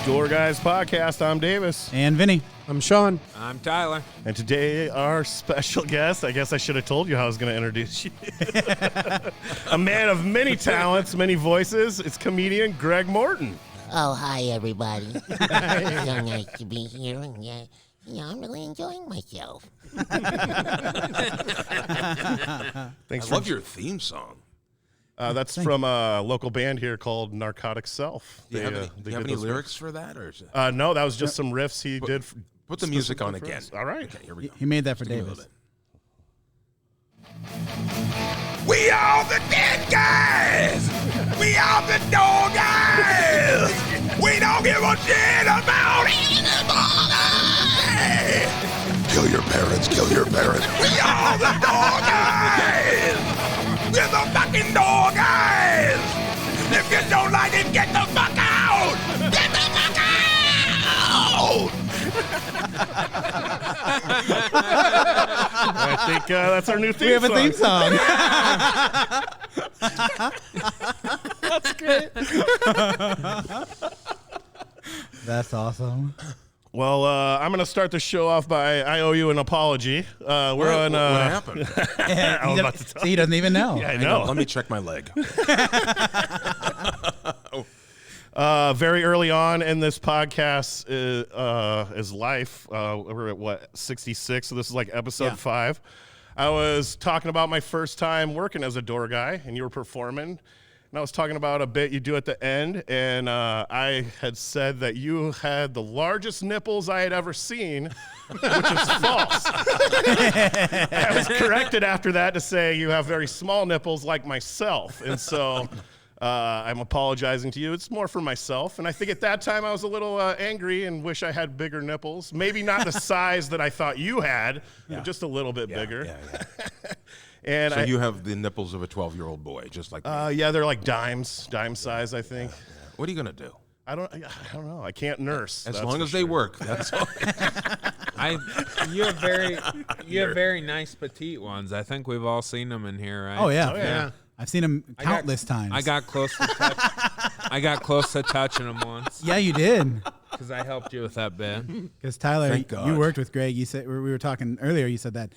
Door Guys Podcast. I'm Davis. And Vinny. I'm Sean. I'm Tyler. And today our special guest, I guess I should have told you how I was going to introduce you. A man of many talents, many voices. It's comedian Greg Morton. Oh, hi, everybody. So nice to be here. And, I'm really enjoying myself. Thanks. I love your theme song. That's from a local band here called Narcotic Self. Do you have any lyrics for that? Or is it... No, that was just some riffs he did. Put the music on again. All right. Okay, here we go. He made that for Davis. We are the dead guys! We are the door guys! We don't give a shit about anybody! Kill your parents, kill your parents. We are the door guys! We're the fucking door guys! If you don't like it, get the fuck out! Get the fuck out! I think that's our new theme We have song. a theme song. That's great. That's awesome. Well, I'm going to start the show off by I owe you an apology. What happened? I was about to tell He doesn't even know. Yeah, I know. Let me check my leg. Very early on in this podcast is life. We're at 66, so this is like episode 5. I was talking about my first time working as a door guy, and you were performing. And I was talking about a bit you do at the end, and I had said that you had the largest nipples I had ever seen, which is false. I was corrected after that to say you have very small nipples like myself, and so I'm apologizing to you. It's more for myself, and I think at that time I was a little angry and wish I had bigger nipples. Maybe not the size that I thought you had, but just a little bit bigger. Yeah. And So you have the nipples of a 12-year-old boy, just like me. yeah, they're like dime size, I think. What are you gonna do? I don't know. I can't nurse. As long as they work, that's all. You have very nice petite ones. I think we've all seen them in here, right? Oh, yeah. yeah. I've seen him countless times. I got close to touching them once Yeah, you did. because I helped you with that bit. Because Tyler, Thank God. you worked with Greg. You said we were talking earlier. You said that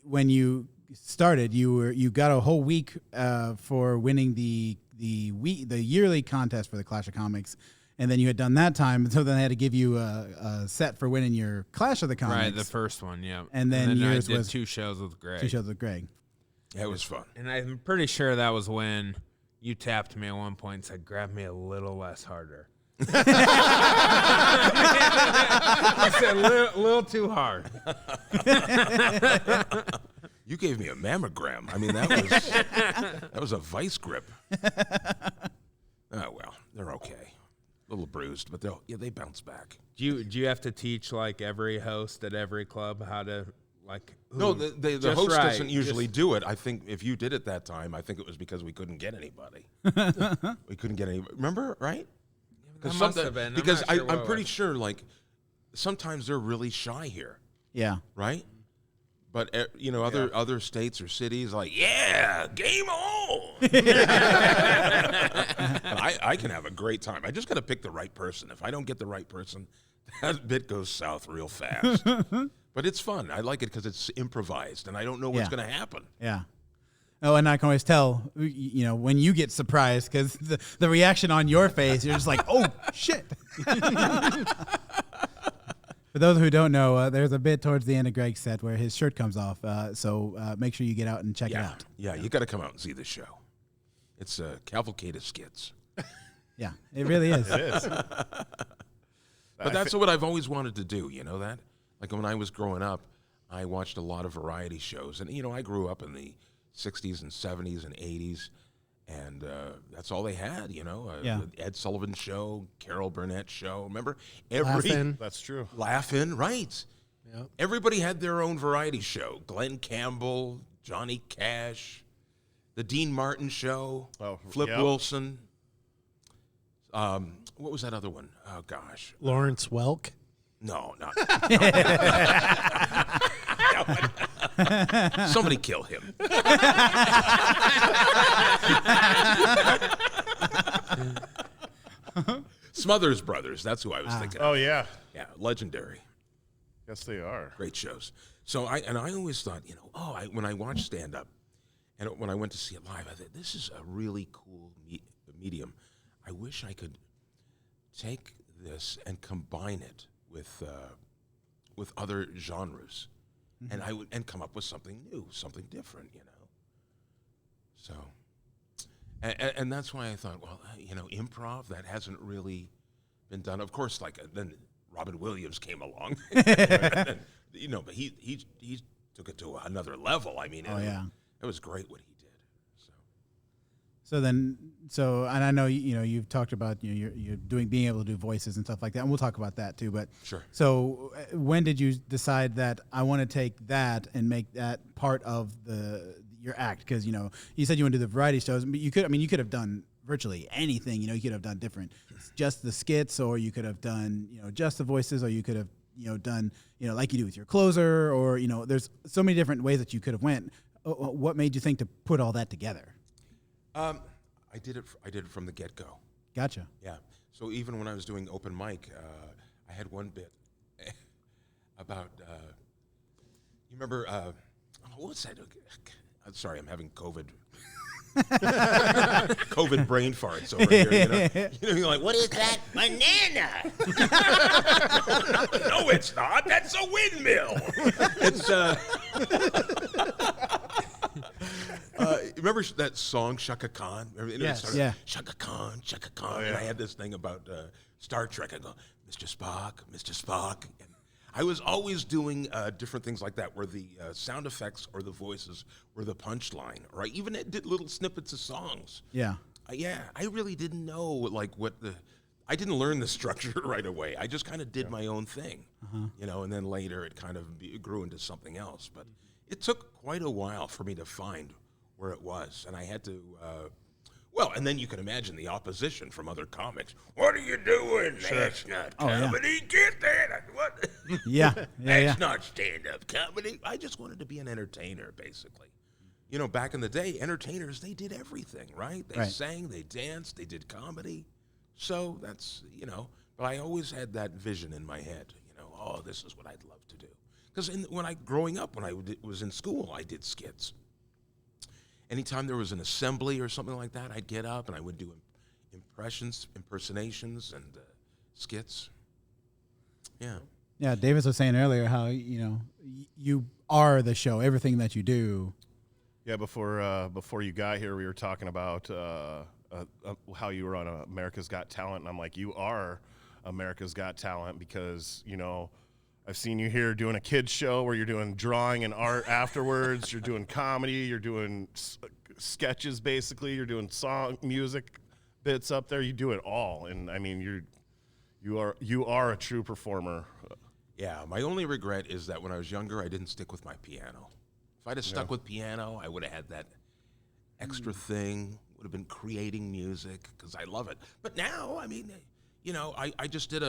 when you started, you got a whole week for winning the yearly contest for the Clash of Comics, and then you had done that time. So then they had to give you a set for winning your Clash of the Comics. Right, the first one, yeah. And then yours I did was 2 shows with Greg. 2 shows with Greg. Yeah, it was fun. And I'm pretty sure that was when you tapped me at one point and said, "Grab me a little less harder." You said a little too hard. You gave me a mammogram. I mean, that was a vice grip. Oh well, they're okay. A little bruised, but they bounce back. Do you have to teach like every host at every club how to like? No, the just host right, doesn't usually do it. I think if you did it that time, I think it was because we couldn't get anybody. We couldn't get any. Remember, right? That must have been. Because I'm I'm pretty sure, like, sometimes they're really shy here, Yeah. right? But other states or cities, like, yeah, game on. I can have a great time. I just got to pick the right person. If I don't get the right person, that bit goes south real fast. But it's fun. I like it because it's improvised, and I don't know what's going to happen. Yeah. Oh, and I can always tell, when you get surprised because the reaction on your face, you're just like, oh, shit. For those who don't know, there's a bit towards the end of Greg's set where his shirt comes off. So make sure you get out and check it out. Yeah, you got to come out and see the show. It's a cavalcade of skits. Yeah, it really is. It is. But that's what I've always wanted to do, you know that? Like when I was growing up, I watched a lot of variety shows. And, I grew up in the 60s and 70s and 80s. And that's all they had, Yeah. Ed Sullivan Show, Carol Burnett Show. Remember? Laugh-In. That's true. Laugh-In, right. Yep. Everybody had their own variety show. Glenn Campbell, Johnny Cash, the Dean Martin Show, Flip Wilson. What was that other one? Oh, gosh. Lawrence Welk. No, not. Somebody kill him. Smothers Brothers. That's who I was thinking. Oh of. yeah, Yeah, legendary. yes they are. Great shows. So I always thought, when I watched stand up, and when I went to see it live, I thought this is a really cool medium. I wish I could take this and combine it with other genres, and come up with something new, something different, So, and that's why I thought, well, improv, that hasn't really been done. Of course, then Robin Williams came along, but he took it to another level. I mean, it was great what he did. So and I know you've talked about you're being able to do voices and stuff like that, and we'll talk about that too. But sure. So when did you decide that I want to take that and make that part of your act? Because you said you want to do the variety shows, but you could have done virtually anything. You could have done different, just the skits, or you could have done just the voices, or you could have done like you do with your closer, or there's so many different ways that you could have went. What made you think to put all that together? I did it from the get-go. Gotcha. Yeah. So even when I was doing open mic, I had one bit about. You remember? What was that? I'm sorry, I'm having COVID. COVID brain farts over here. You're like, What is that? Banana! no, it's not. That's a windmill. It's. Remember that song Shaka Khan? Yes. Yeah. Shaka Khan, Shaka Khan. And I had this thing about Star Trek. I go, Mr. Spock. And I was always doing different things like that, where the sound effects or the voices were the punchline, or I even did little snippets of songs. Yeah. I really didn't know I didn't learn the structure right away. I just kind of did my own thing, and then later it kind of grew into something else. But it took quite a while for me to find where it was, and I had to. And then you can imagine the opposition from other comics. What are you doing? Sure. That's not comedy. Get that? What? That's not stand-up comedy. I just wanted to be an entertainer, basically. Back in the day, entertainers, they did everything, right? They sang, they danced, they did comedy. So that's, but I always had that vision in my head, this is what I'd love to do. Because growing up, when I was in school, I did skits. Anytime there was an assembly or something like that, I'd get up and I would do impersonations, and skits. Yeah. Yeah, Davis was saying earlier how, you are the show, everything that you do. Yeah, before you got here, we were talking about how you were on America's Got Talent, and I'm like, you are America's Got Talent because, I've seen you here doing a kids show where you're doing drawing and art afterwards. You're doing comedy. You're doing sketches, basically. You're doing song music bits up there. You do it all, and I mean, you are a true performer. Yeah, my only regret is that when I was younger, I didn't stick with my piano. If I'd have stuck with piano, I would have had that extra thing. Would have been creating music because I love it. But now, I mean, I just did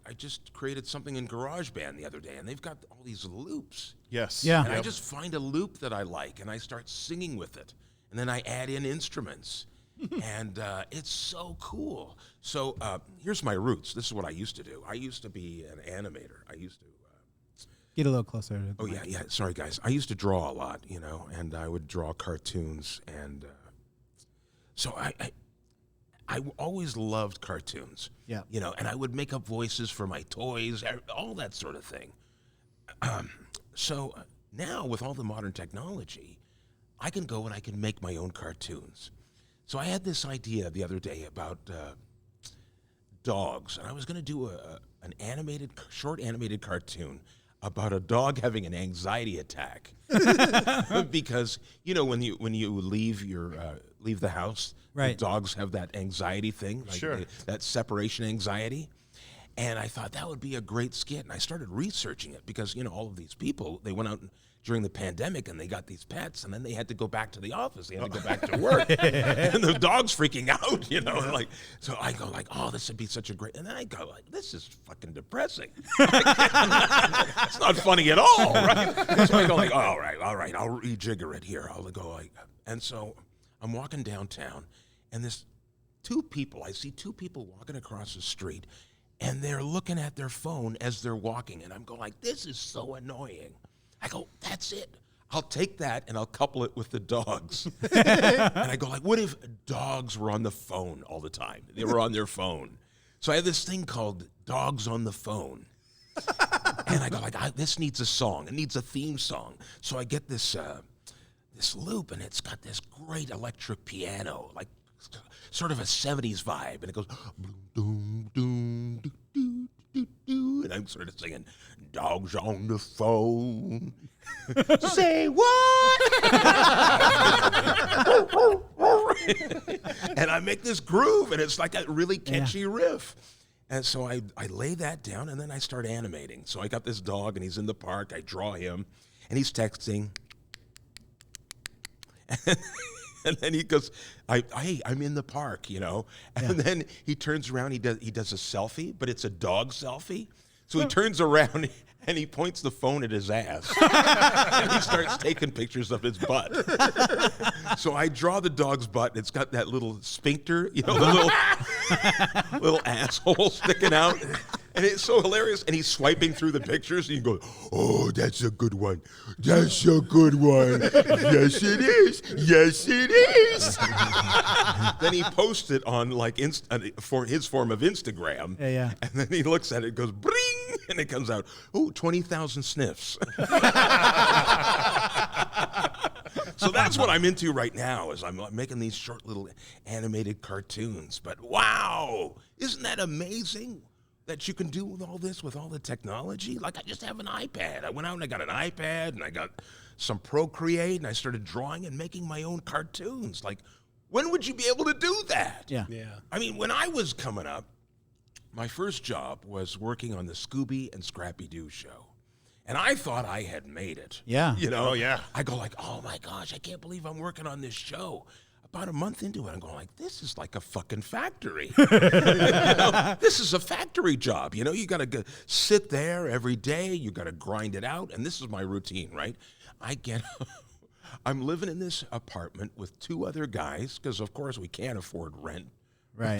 I just created something in GarageBand the other day, and they've got all these loops. Yes. Yeah. And I just find a loop that I like, and I start singing with it. And then I add in instruments. And it's so cool. So here's my roots. This is what I used to do. I used to be an animator. I used to... Get a little closer. To the mic. Yeah. Sorry, guys. I used to draw a lot, and I would draw cartoons. And so I always loved cartoons. Yeah. And I would make up voices for my toys, all that sort of thing. So now with all the modern technology, I can go and I can make my own cartoons. So I had this idea the other day about dogs, and I was going to do an short animated cartoon about a dog having an anxiety attack. Because when you leave leave the house, right, the dogs have that anxiety thing, that separation anxiety. And I thought that would be a great skit, and I started researching it because all of these people, they went out during the pandemic and they got these pets, and then they had to go back to the office, they had to go back to work, and the dog's freaking out, So I go like, oh, this would be such a great, and then I go like, this is fucking depressing. It's not funny at all, right? So I go like, all right, I'll rejigger it here. I'll go like, and so I'm walking downtown, and this I see two people walking across the street, and they're looking at their phone as they're walking, and I'm going like, this is so annoying. I go, that's it. I'll take that and I'll couple it with the dogs. And I go like, what if dogs were on the phone all the time? They were on their phone. So I have this thing called Dogs on the Phone. And I go like, this needs a song. It needs a theme song. So I get this loop, and it's got this great electric piano, like sort of a 70s vibe. And it goes, boom, doom, doo, doo, doo, doo. And I'm sort of singing, dogs on the phone. Say what? And I make this groove, and it's like a really catchy riff. And so I lay that down, and then I start animating. So I got this dog, and he's in the park. I draw him, and he's texting. And then he goes, I'm in the park, you know. And then he turns around, he does a selfie, but it's a dog selfie. So he turns around and he points the phone at his ass. And he starts taking pictures of his butt. So I draw the dog's butt, and it's got that little sphincter, you know, the little asshole sticking out. And it's so hilarious. And he's swiping through the pictures, and you go, oh, that's a good one. That's a good one. Yes, it is. Yes, it is. Then he posts it on like for his form of Instagram. Yeah. And then he looks at it, goes, bring, and it comes out, 20,000 sniffs. So that's what I'm into right now, is I'm making these short little animated cartoons. But wow, isn't that amazing that you can do with all this, with all the technology? Like, I just have an iPad. I went out and I got an iPad, and I got some Procreate, and I started drawing and making my own cartoons. Like, when would you be able to do that? Yeah. I mean, when I was coming up, my first job was working on the Scooby and Scrappy Doo show. And I thought I had made it. Yeah. You know? Oh, yeah. I go like, oh, my gosh, I can't believe I'm working on this show. About a month into it, I'm going like, this is like a fucking factory. You know, this is a factory job. You know, you got to sit there every day. You got to grind it out. And this is my routine, right? I'm living in this apartment with two other guys because, of course, we can't afford rent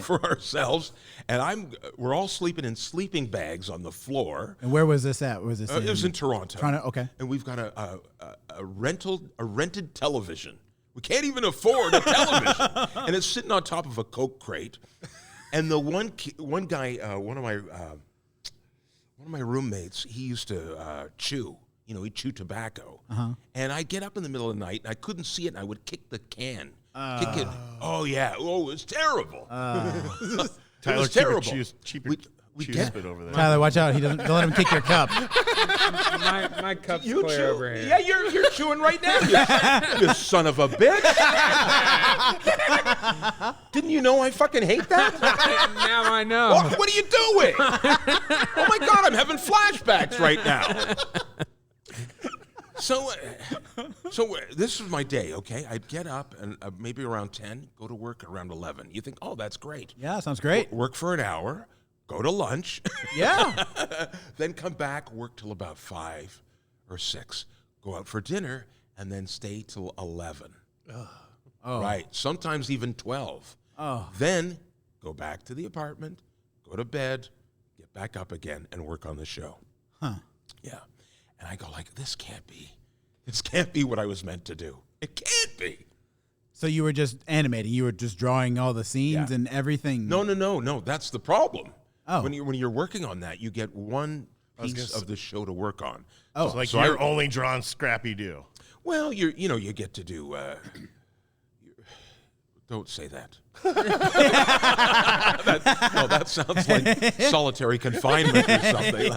for ourselves. And we're all sleeping in sleeping bags on the floor. And where was this at? Was this? It was in Toronto. Okay. And we've got a rented television. We can't even afford a television, and it's sitting on top of a Coke crate. And the one guy, one of my roommates, he used to chew. You know, he'd chew tobacco. And I'd get up in the middle of the night, and I couldn't see it, and I would kick the can. Kick it. Oh yeah. Oh, it was terrible. It Tyler, was terrible. Keep your chew spit over there. Tyler, watch out! Don't let him kick your cup. My cup's clear over here. Yeah, you're chewing right now. You son of a bitch. Didn't you know I fucking hate that? Now I know. What are you doing? Oh my God, I'm having flashbacks right now. So this was my day, okay? I'd get up and maybe around 10, go to work around 11. You think, oh, that's great. Yeah, sounds great. Work for an hour, go to lunch. Yeah. Then come back, work till about 5 or 6, go out for dinner, and then stay till 11. Oh. Right, sometimes even 12. Oh. Then go back to the apartment, go to bed, get back up again, and work on the show. Huh. Yeah. And I go like, this can't be what I was meant to do. It can't be. So you were just animating. You were just drawing all the scenes and everything. No. That's the problem. Oh. When you're working on that, you get one piece of the show to work on. Oh. So like you're only drawing Scrappy Doo. Well, you get to do. Don't say that. that sounds like solitary confinement or something.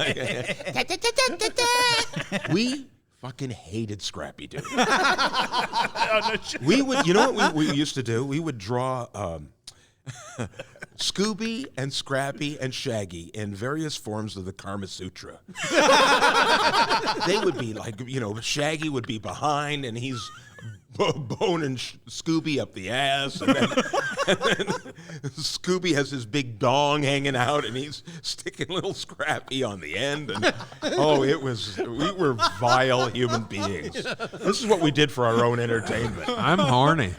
We fucking hated Scrappy Doo. We would, you know what we used to do? We would draw Scooby and Scrappy and Shaggy in various forms of the Kama Sutra. They would be like, Shaggy would be behind and he's boning Scooby up the ass, and then Scooby has his big dong hanging out, and he's sticking little Scrappy on the end. And we were vile human beings. This is what we did for our own entertainment. I'm horny.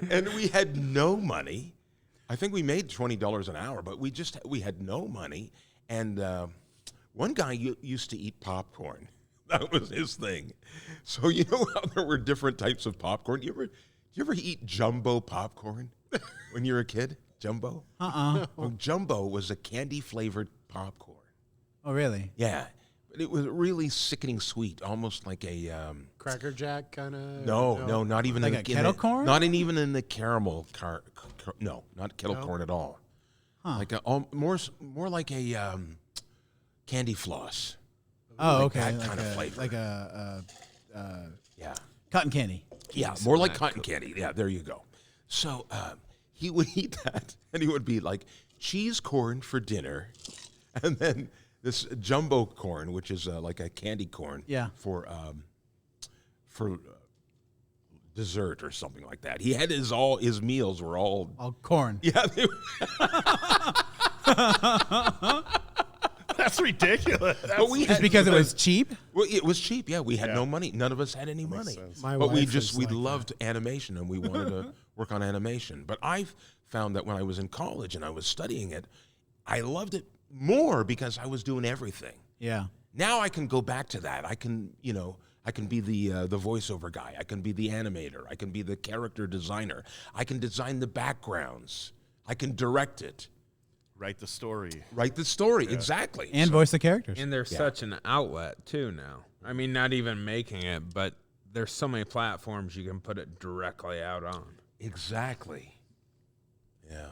And we had no money. I think we made $20 an hour, but we had no money. And one guy used to eat popcorn. That was his thing. So you know how there were different types of popcorn? You ever eat jumbo popcorn when you were a kid? Jumbo? Well, jumbo was a candy-flavored popcorn. Oh, really? Yeah. But it was really sickening sweet, almost like a... Cracker Jack kind of? No, not even Like in a kettle corn? Not even in the caramel no, not kettle corn at all. Huh. Like more like a candy floss. Oh, Like okay. that Like kind of a- flavor. Like a Yeah. cotton candy. Yeah, more like cotton candy. Yeah, there you go. So he would eat that, and he would be like, cheese corn for dinner, and then this jumbo corn, which is like a candy corn, Yeah. for dessert or something like that. He had his meals were all corn. yeah. That's ridiculous. But we Just had, because it was cheap? well, it was cheap. Yeah, we had no money. None of us had any money. sense. My But we wife is like loved animation, and we wanted to work on animation. But I found that when I was in college and I was studying it, I loved it more because I was doing everything. Yeah. Now I can go back to that. I can be the voiceover guy. I can be the animator. I can be the character designer. I can design the backgrounds. I can direct it. Write the story. Write the story, exactly. And voice the characters. And there's such an outlet, too, now. I mean, not even making it, but there's so many platforms you can put it directly out on. Exactly. Yeah.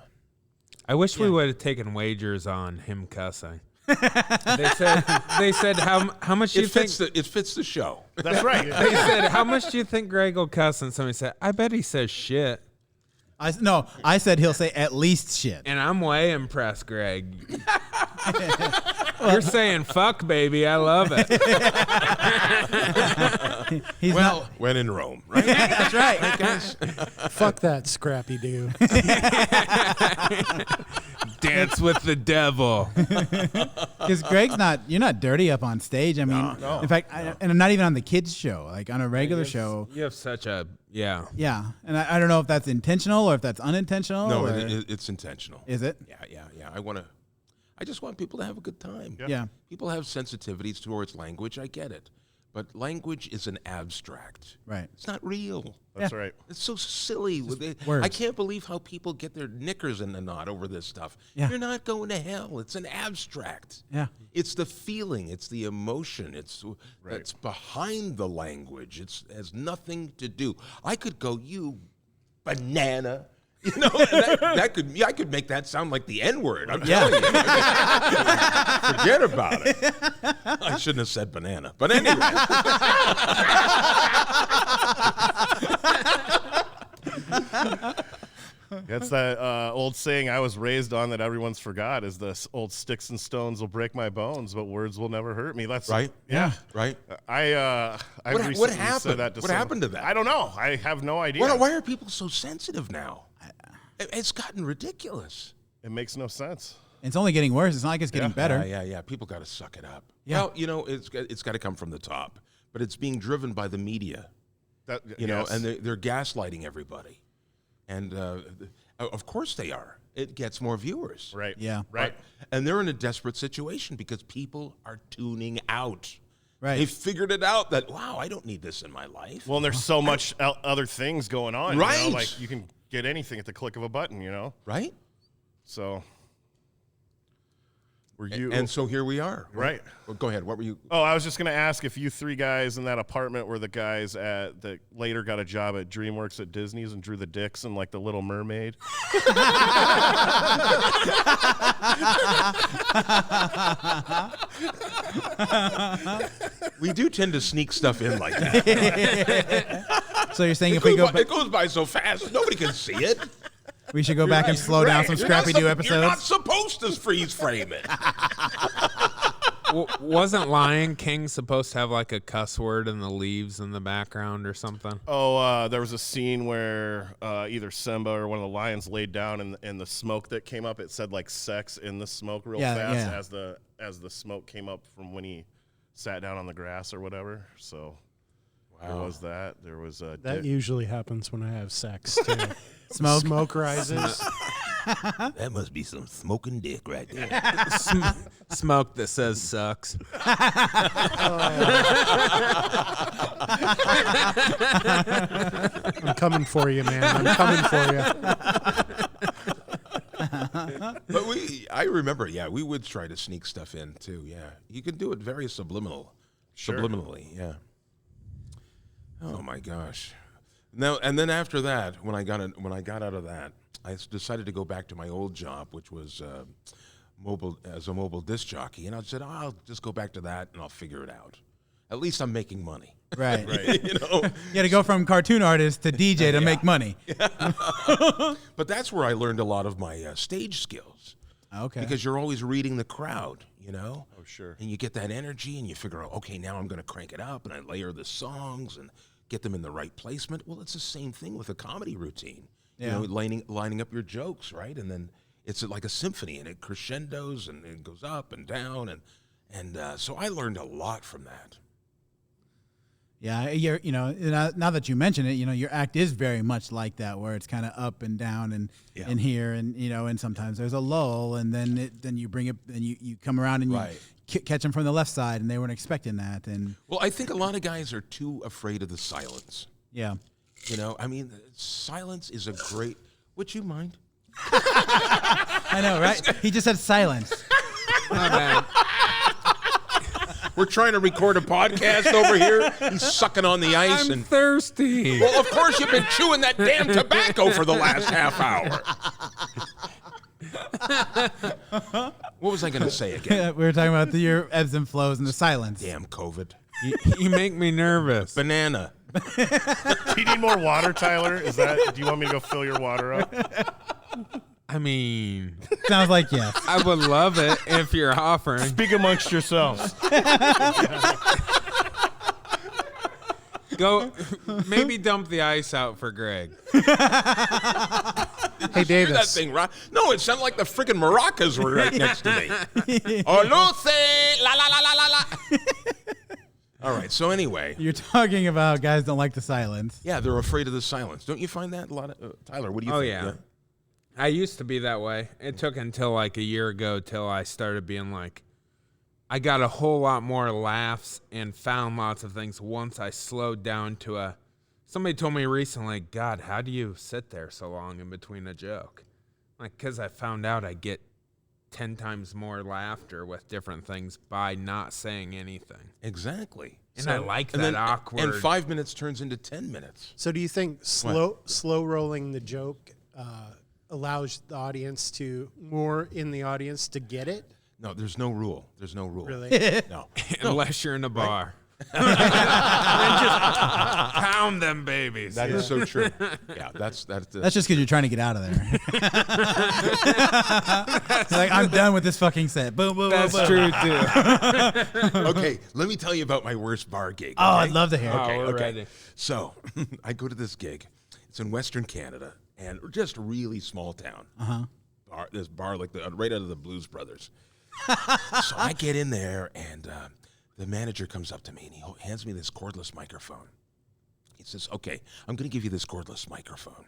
I wish we would have taken wagers on him cussing. They said how much do you think? It fits the show. That's right. They said how much do you think Greg will cuss? And somebody said, I bet he says shit. I said he'll say at least shit. And I'm way impressed, Greg. You're saying fuck, baby. I love it. He's not. When in Rome, right? That's right. guys? Fuck that Scrappy Doo. Dance with the devil. Because you're not dirty up on stage. I mean, in fact, and I'm not even on the kids show, like on a regular show. You have such a, yeah. Yeah. And I don't know if that's intentional or if that's unintentional. No, or, it's intentional. is it? Yeah. I just want people to have a good time. Yeah. People have sensitivities towards language. I get it. But language is an abstract. Right. It's not real. That's right. It's so silly. words. I can't believe how people get their knickers in the knot over this stuff. Yeah. You're not going to hell. It's an abstract. Yeah. It's the feeling. It's the emotion. It's that's behind the language. It has nothing to do. I could go, you banana. You know, I could make that sound like the N-word. I'm telling you. Forget about it. I shouldn't have said banana. But anyway. That's that old saying I was raised on that everyone's forgot is this old sticks and stones will break my bones, but words will never hurt me. That's Right? Yeah. Right? I What recently happened? said that to What someone. happened to that? I don't know. I have no idea. Why are people so sensitive now? It's gotten ridiculous. It makes no sense. It's only getting worse. It's not like it's getting better. Yeah. People got to suck it up. Yeah. Well, you know, it's got to come from the top, but it's being driven by the media. You know, and they're gaslighting everybody, and of course they are. It gets more viewers, Right. Yeah. Right. and they're in a desperate situation because people are tuning out. Right. They figured it out that wow, I don't need this in my life. Well, and there's so much other things going on. Right. You know? Like you can get anything at the click of a button, you know? Right? So were you And so here we are. Right. Well, go ahead. What were you? Oh, I was just going to ask if you three guys in that apartment were the guys that later got a job at DreamWorks at Disney's and drew the dicks in like the Little Mermaid. We do tend to sneak stuff in like that. So you're saying if we go back, It goes by so fast, nobody can see it. we should go back and slow down some You're not Scrappy Doo You're not episodes? supposed to freeze frame it. Wasn't Lion King supposed to have like a cuss word in the leaves in the background or something? Oh, there was a scene where either Simba or one of the lions laid down, and the smoke that came up, it said like "sex" in the smoke real fast as the smoke came up from when he sat down on the grass or whatever. So there was that. There was That usually happens when I have sex too. Smoke rises. That must be some smoking dick right there. Smoke that says sucks. I'm coming for you, man. I'm coming for you. But I remember, we would try to sneak stuff in too. Yeah, you could do it very subliminally. Yeah. Oh my gosh. Now and then after that, when I got out of that, I decided to go back to my old job, which was as a mobile disc jockey, and I said, I'll just go back to that and I'll figure it out. At least I'm making money. Right. You know. You got to go from cartoon artist to DJ to make money. But that's where I learned a lot of my stage skills. Okay. Because you're always reading the crowd, you know? Oh, sure. And you get that energy and you figure out, okay, now I'm going to crank it up and I layer the songs and get them in the right placement. Well, it's the same thing with a comedy routine. Yeah. You know, lining up your jokes, right? And then it's like a symphony and it crescendos and it goes up and down. And so I learned a lot from that. Yeah, now that you mention it, your act is very much like that, where it's kind of up and down and here, and and sometimes there's a lull, and then you bring it, and you come around and you catch them from the left side, and they weren't expecting that. And well, I think a lot of guys are too afraid of the silence. Yeah, I mean, silence is a great. Would you mind? I know, right? He just said silence. My bad. We're trying to record a podcast over here. He's sucking on the ice. I'm thirsty. Well, of course you've been chewing that damn tobacco for the last half hour. What was I going to say again? We were talking about your ebbs and flows and the silence. Damn COVID. You make me nervous. Banana. Do you need more water, Tyler? Do you want me to go fill your water up? I mean, Sounds like yes. I would love it if you're offering. Speak amongst yourselves. Go, maybe dump the ice out for Greg. Hey, Hear that Davis. thing, right? No, it sounded like the freaking maracas were right next to me. Oh, Lucy! La, la, la, la, la, la. All right, so anyway. You're talking about guys don't like the silence. Yeah, they're afraid of the silence. Don't you find that a lot of... Tyler, what do you Oh, think? yeah. I used to be that way. It took until like a year ago till I started being like, I got a whole lot more laughs and found lots of things once I slowed down to somebody told me recently, God, how do you sit there so long in between a joke? Like, because I found out I get 10 times more laughter with different things by not saying anything. Exactly. And I like that awkward. And 5 minutes turns into 10 minutes. So do you think slow rolling the joke allows the audience more in the audience to get it? No, there's no rule. There's no rule. Really? No. Unless you're in a bar. And just pound them babies. That is so true. Yeah, that's That's just because you're trying to get out of there. You're like, I'm done with this fucking set. Boom, boom, That's boom, true boom. too. Okay, let me tell you about my worst bar gig. Oh, okay? I'd love to hear. Okay, we're okay. ready. So, I go to this gig. It's in Western Canada, and just really small town. This bar like right out of the Blues Brothers. So I get in there, and the manager comes up to me, and he hands me this cordless microphone. He says, okay, I'm going to give you this cordless microphone.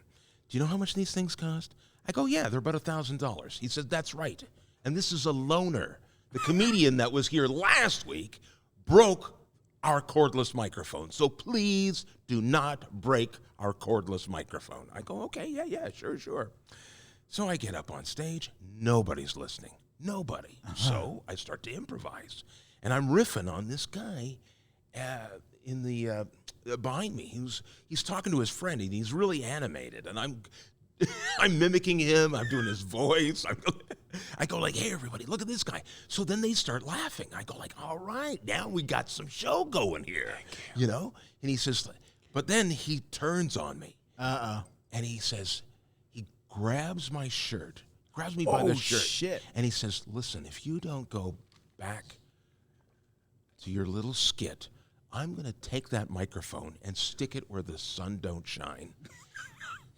Do you know how much these things cost? I go, yeah, they're about $1,000. He says, that's right. And this is a loner. The comedian that was here last week broke our cordless microphone. So please do not break our cordless microphone. I go, okay, yeah, sure. So I get up on stage. Nobody's listening. Nobody. So I start to improvise. And I'm riffing on this guy in the behind me. He's talking to his friend, and he's really animated. And I'm mimicking him. I'm doing his voice. I go like, hey, everybody, look at this guy. So then they start laughing. I go like, all right, now we got some show going here. You know? And he says, but then he turns on me. And he says, he grabs my shirt, grabs me by the shirt. Shit. And he says, listen, if you don't go back to your little skit, I'm going to take that microphone and stick it where the sun don't shine.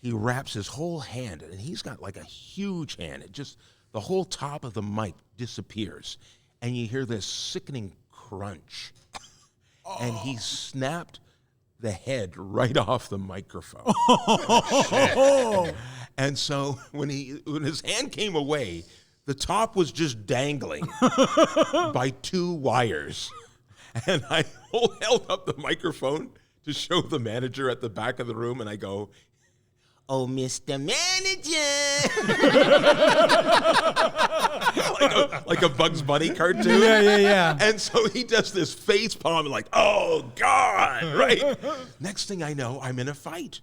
He wraps his whole hand, and he's got like a huge hand. It just, the whole top of the mic disappears, and you hear this sickening crunch. And he snapped the head right off the microphone. And so when his hand came away, the top was just dangling by 2 wires. And I held up the microphone to show the manager at the back of the room, and I go, "Oh, Mr. Manager." like a Bugs Bunny cartoon. Yeah. And so he does this face palm, like, "Oh, God," right? Next thing I know, I'm in a fight.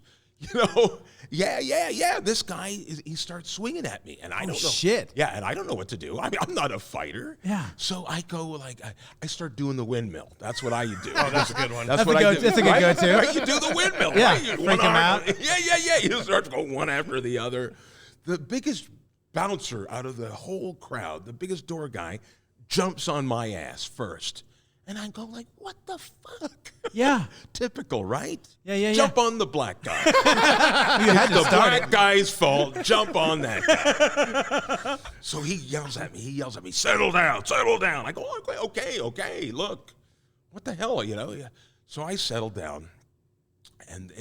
Yeah. This guy, he starts swinging at me, and I don't know. Shit. Yeah, and I don't know what to do. I mean, I'm not a fighter. Yeah. So I go, I start doing the windmill. That's what I do. Oh, that's a good one. That's what a I good- do. that's a good Right? go-to. Right? You do the windmill. Yeah, Right? You freak one him arm- out. Yeah. You start to go one after the other. The biggest bouncer out of the whole crowd, the biggest door guy, jumps on my ass first. And I go like, what the fuck? Yeah. Typical, right? Yeah. Jump on the black guy. You had to The start black it. guy's fault. Jump on that guy. So he yells at me. Settle down. I go, okay. Look, what the hell, Yeah. So I settle down, and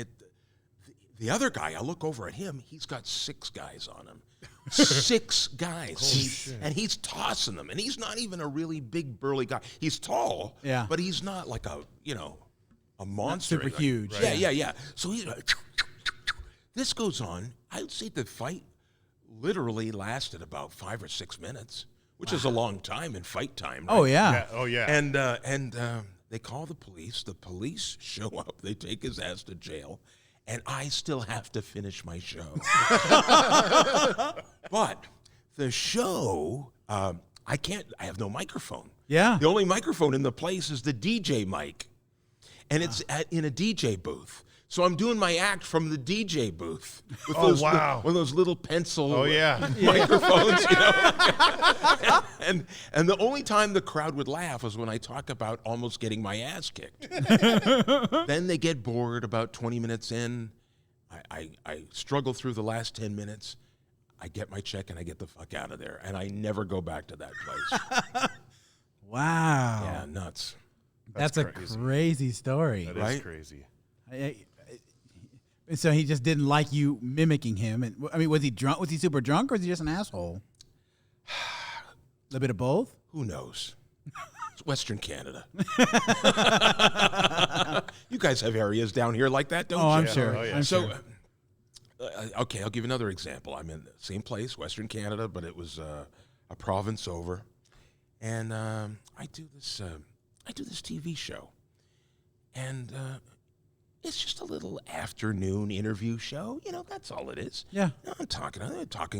the other guy, I look over at him. He's got 6 guys on him. 6 guys. And he's tossing them. And he's not even a really big, burly guy. He's tall, Yeah. but he's not like a monster. super huge. Right? Yeah. So he's like, this goes on. I would say the fight literally lasted about 5 or 6 minutes, which is a long time in fight time. Right? Oh, yeah. Yeah. Oh, yeah. And they call the police. The police show up. They take his ass to jail. And I still have to finish my show. But the show, I have no microphone. Yeah. The only microphone in the place is the DJ mic. And it's in a DJ booth. So I'm doing my act from the DJ booth. With Oh, wow. One of those little pencil Oh, yeah. microphones, And the only time the crowd would laugh was when I talk about almost getting my ass kicked. Then they get bored about 20 minutes in. I struggle through the last 10 minutes. I get my check and I get the fuck out of there. And I never go back to that place. Wow. Yeah, nuts. That's a crazy. crazy story. That Right? is crazy. So he just didn't like you mimicking him. And I mean, was he drunk? Was he super drunk, or was he just an asshole? A little bit of both. Who knows? It's Western Canada. You guys have areas down here like that, don't you? I'm sure. Oh, yeah. I'm So, sure. okay, I'll give you another example. I'm in the same place, Western Canada, but it was a province over, and I do this TV show, and it's just a little afternoon interview show. That's all it is. Yeah. I'm talking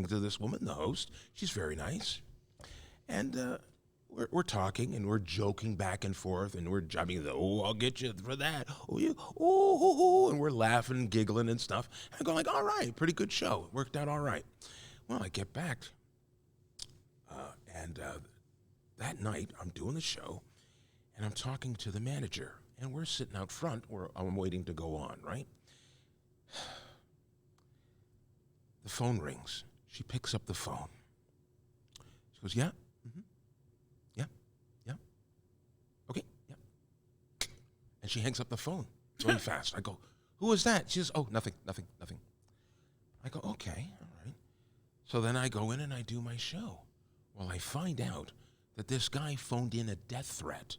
to this woman, the host. She's very nice, and we're talking and we're joking back and forth, and we're I'll get you for that. And we're laughing and giggling and stuff. And I go like, all right, pretty good show. It worked out all right. Well, I get back, and that night I'm doing the show, and I'm talking to the manager, and we're sitting out front where I'm waiting to go on, right? The phone rings. She picks up the phone. She goes, yeah? Mm-hmm. Yeah? Okay, yeah. And she hangs up the phone really fast. I go, who is that? She says, oh, nothing. I go, okay, all right. So then I go in and I do my show. Well, I find out that this guy phoned in a death threat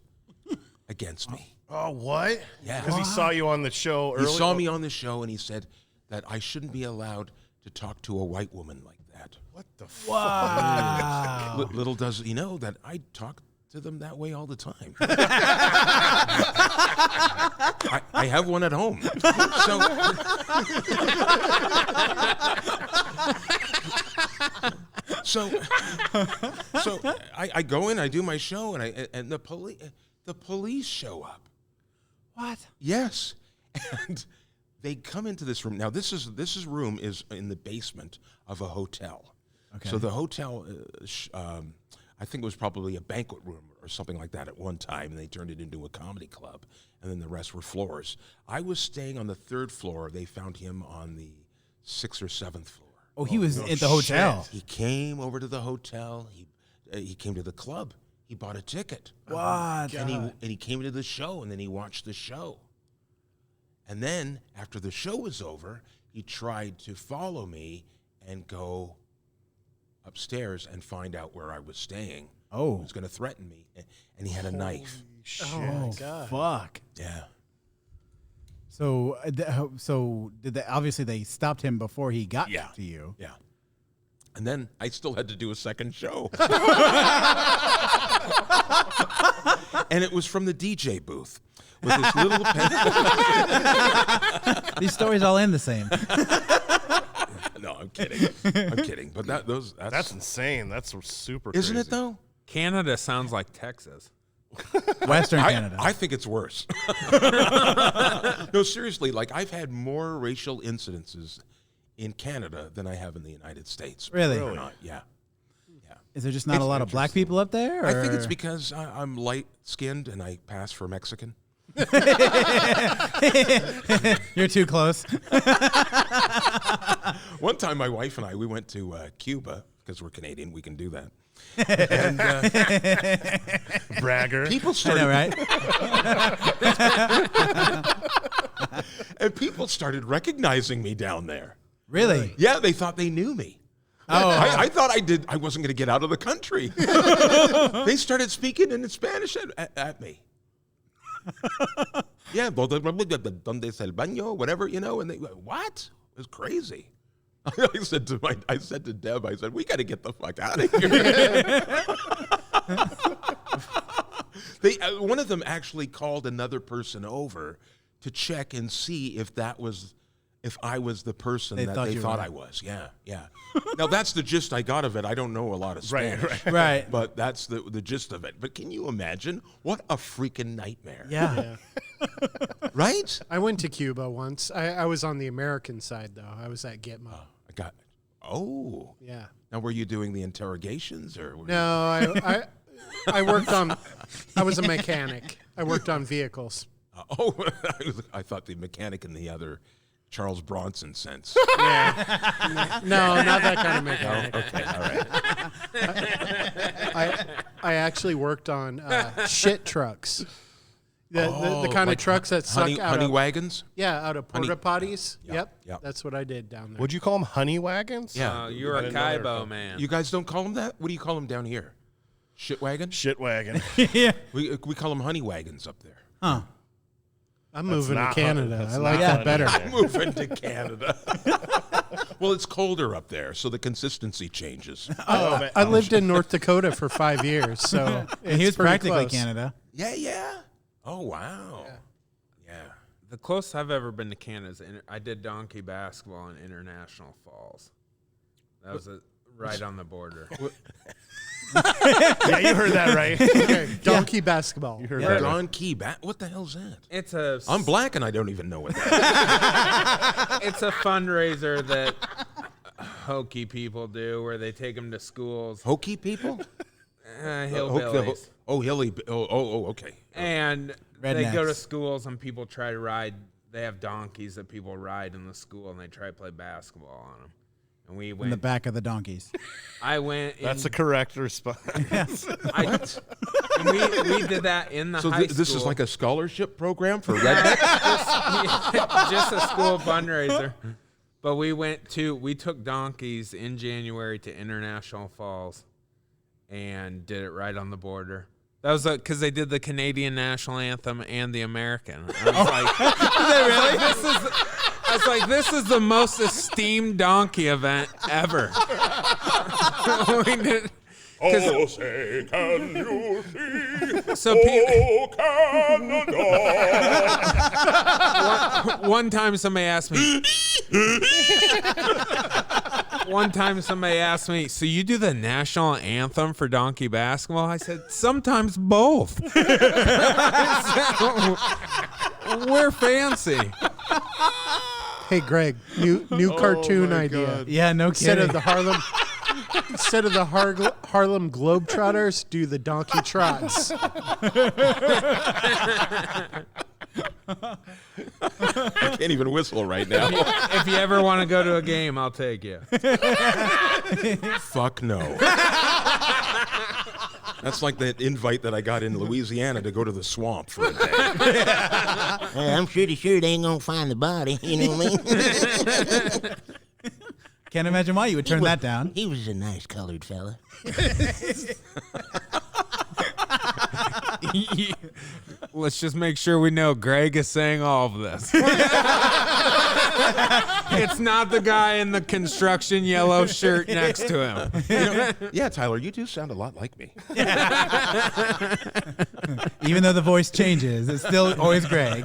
against me. Oh, what? Yeah. Because he saw you on the show earlier. He saw me on the show and he said that I shouldn't be allowed to talk to a white woman like that. What the fuck? Wow. Little does he know that I talk to them that way all the time. I have one at home. So I go in, I do my show, and the police show up. What? Yes, and they come into this room. Now this room is in the basement of a hotel. Okay. So the hotel, I think it was probably a banquet room or something like that at one time, and they turned it into a comedy club, and then the rest were floors. I was staying on the 3rd floor. They found him on the 6th or 7th floor. Oh, he was at the hotel. He came over to the hotel. He came to the club. He bought a ticket. What? And he came to the show, and then he watched the show. And then, after the show was over, he tried to follow me and go upstairs and find out where I was staying. Oh. He was going to threaten me, and he had a knife. Oh my God. Fuck. Yeah. So, obviously they stopped him before he got Yeah. to you. Yeah. And then I still had to do a second show. And it was from the DJ booth with this little These stories all end the same. No, I'm kidding. I'm kidding. But That's insane. That's super isn't crazy. it though? Canada sounds like Texas. Western Canada. I think it's worse. No, seriously, like I've had more racial incidences in Canada than I have in the United States. Really? Believe it or not. Yeah. Is there just not It's a lot of black people up there? I think or- it's because I'm light-skinned and I pass for Mexican. You're too close. One time, my wife and we went to Cuba, because we're Canadian, we can do that. And Bragger. people I started, know, right? and people started recognizing me down there. Really? Yeah, they thought they knew me. Oh. I thought I wasn't going to get out of the country. They started speaking in Spanish at me. Yeah, donde es el baño, whatever, and they what? It was crazy. I said to Deb, I said, we got to get the fuck out of here. One of them actually called another person over to check and see if I was the person that they thought I was. Yeah. Now that's the gist I got of it. I don't know a lot of Spanish, Right. but that's the gist of it. But can you imagine what a freaking nightmare? Yeah. Right? I went to Cuba once. I was on the American side, though. I was at Gitmo. Yeah. Now, were you doing the interrogations or? No, I worked on. I was a mechanic. I worked on vehicles. I thought the mechanic in the other Charles Bronson sense. Yeah. No, not that kind of mechanic. Okay, all right. I actually worked on shit trucks. The kind of trucks that suck out honey of wagons. Yeah, out of porta potties. Yep. That's what I did down there. Would you call them honey wagons? Yeah. You're a Kaibo man. You guys don't call them that? What do you call them down here? Shit wagon? Shit wagon. Yeah. We call them honey wagons up there. Huh. I'm moving to not Canada. honey. I like That's that not better. I'm moving to Canada. Well, it's colder up there, so the consistency changes. I lived in North Dakota for 5 years, so And he was it's pretty practically close. Canada. Yeah. Oh, wow. Yeah. The closest I've ever been to Canada is I did donkey basketball in International Falls. That was right on the border. Yeah, you heard that right. Okay, donkey basketball. You heard Yeah, that right. Don Key what the hell's that? It's I'm black and I don't even know what that It's a fundraiser that hokey people do where they take them to schools. is. Hokey people? Hillbillies. Okay. And they go to Rednecks. schools and people try to ride. They have donkeys that people ride in the school and they try to play basketball on them. And we In went. the back of the donkeys. I went. That's in, the correct response. and we did that in the So high school. this is like a scholarship program for rednecks? just a school fundraiser. But we took donkeys in January to International Falls and did it right on the border. That was because they did the Canadian national anthem and the American. I was like, I was like, this is the most esteemed donkey event ever. We did- Oh, say, can you see? So Canada. one time somebody asked me. So you do the national anthem for donkey basketball? I said, sometimes both. We're fancy. Hey, Greg, new cartoon idea. Yeah, no Instead kidding. of the Harlem Instead of the Harlem Globetrotters, do the Donkey Trots. I can't even whistle right now. If you ever want to go to a game, I'll take you. Fuck no. That's like that invite that I got in Louisiana to go to the swamp for a day. I'm pretty sure they ain't gonna find the body. You know what I mean? Can't imagine why you would turn that down. He was a nice colored fella. Let's just make sure we know Greg is saying all of this. It's not the guy in the construction yellow shirt next to him. Yeah, Tyler, you do sound a lot like me. Even though the voice changes, it's still always Greg.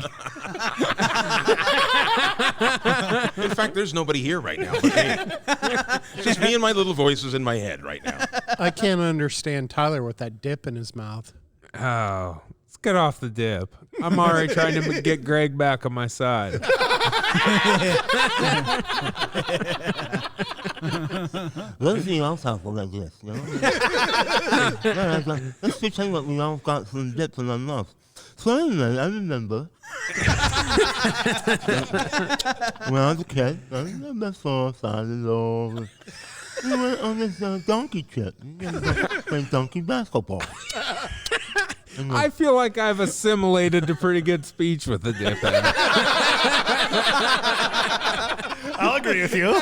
In fact, there's nobody here right now but me. Just me and my little voices in my head right now. I can't understand Tyler with that dip in his mouth. Oh, let's get off the dip. I'm already trying to get Greg back on my side. Let's see, I'll talk like this. You know? Let's pretend that we all got some dips in our mouth. So anyway, I remember when I was a kid, I remember 4 or 5 years old. We went on this donkey trip. Playing donkey basketball. I feel like I've assimilated to pretty good speech with the dip in it. I'll agree with you.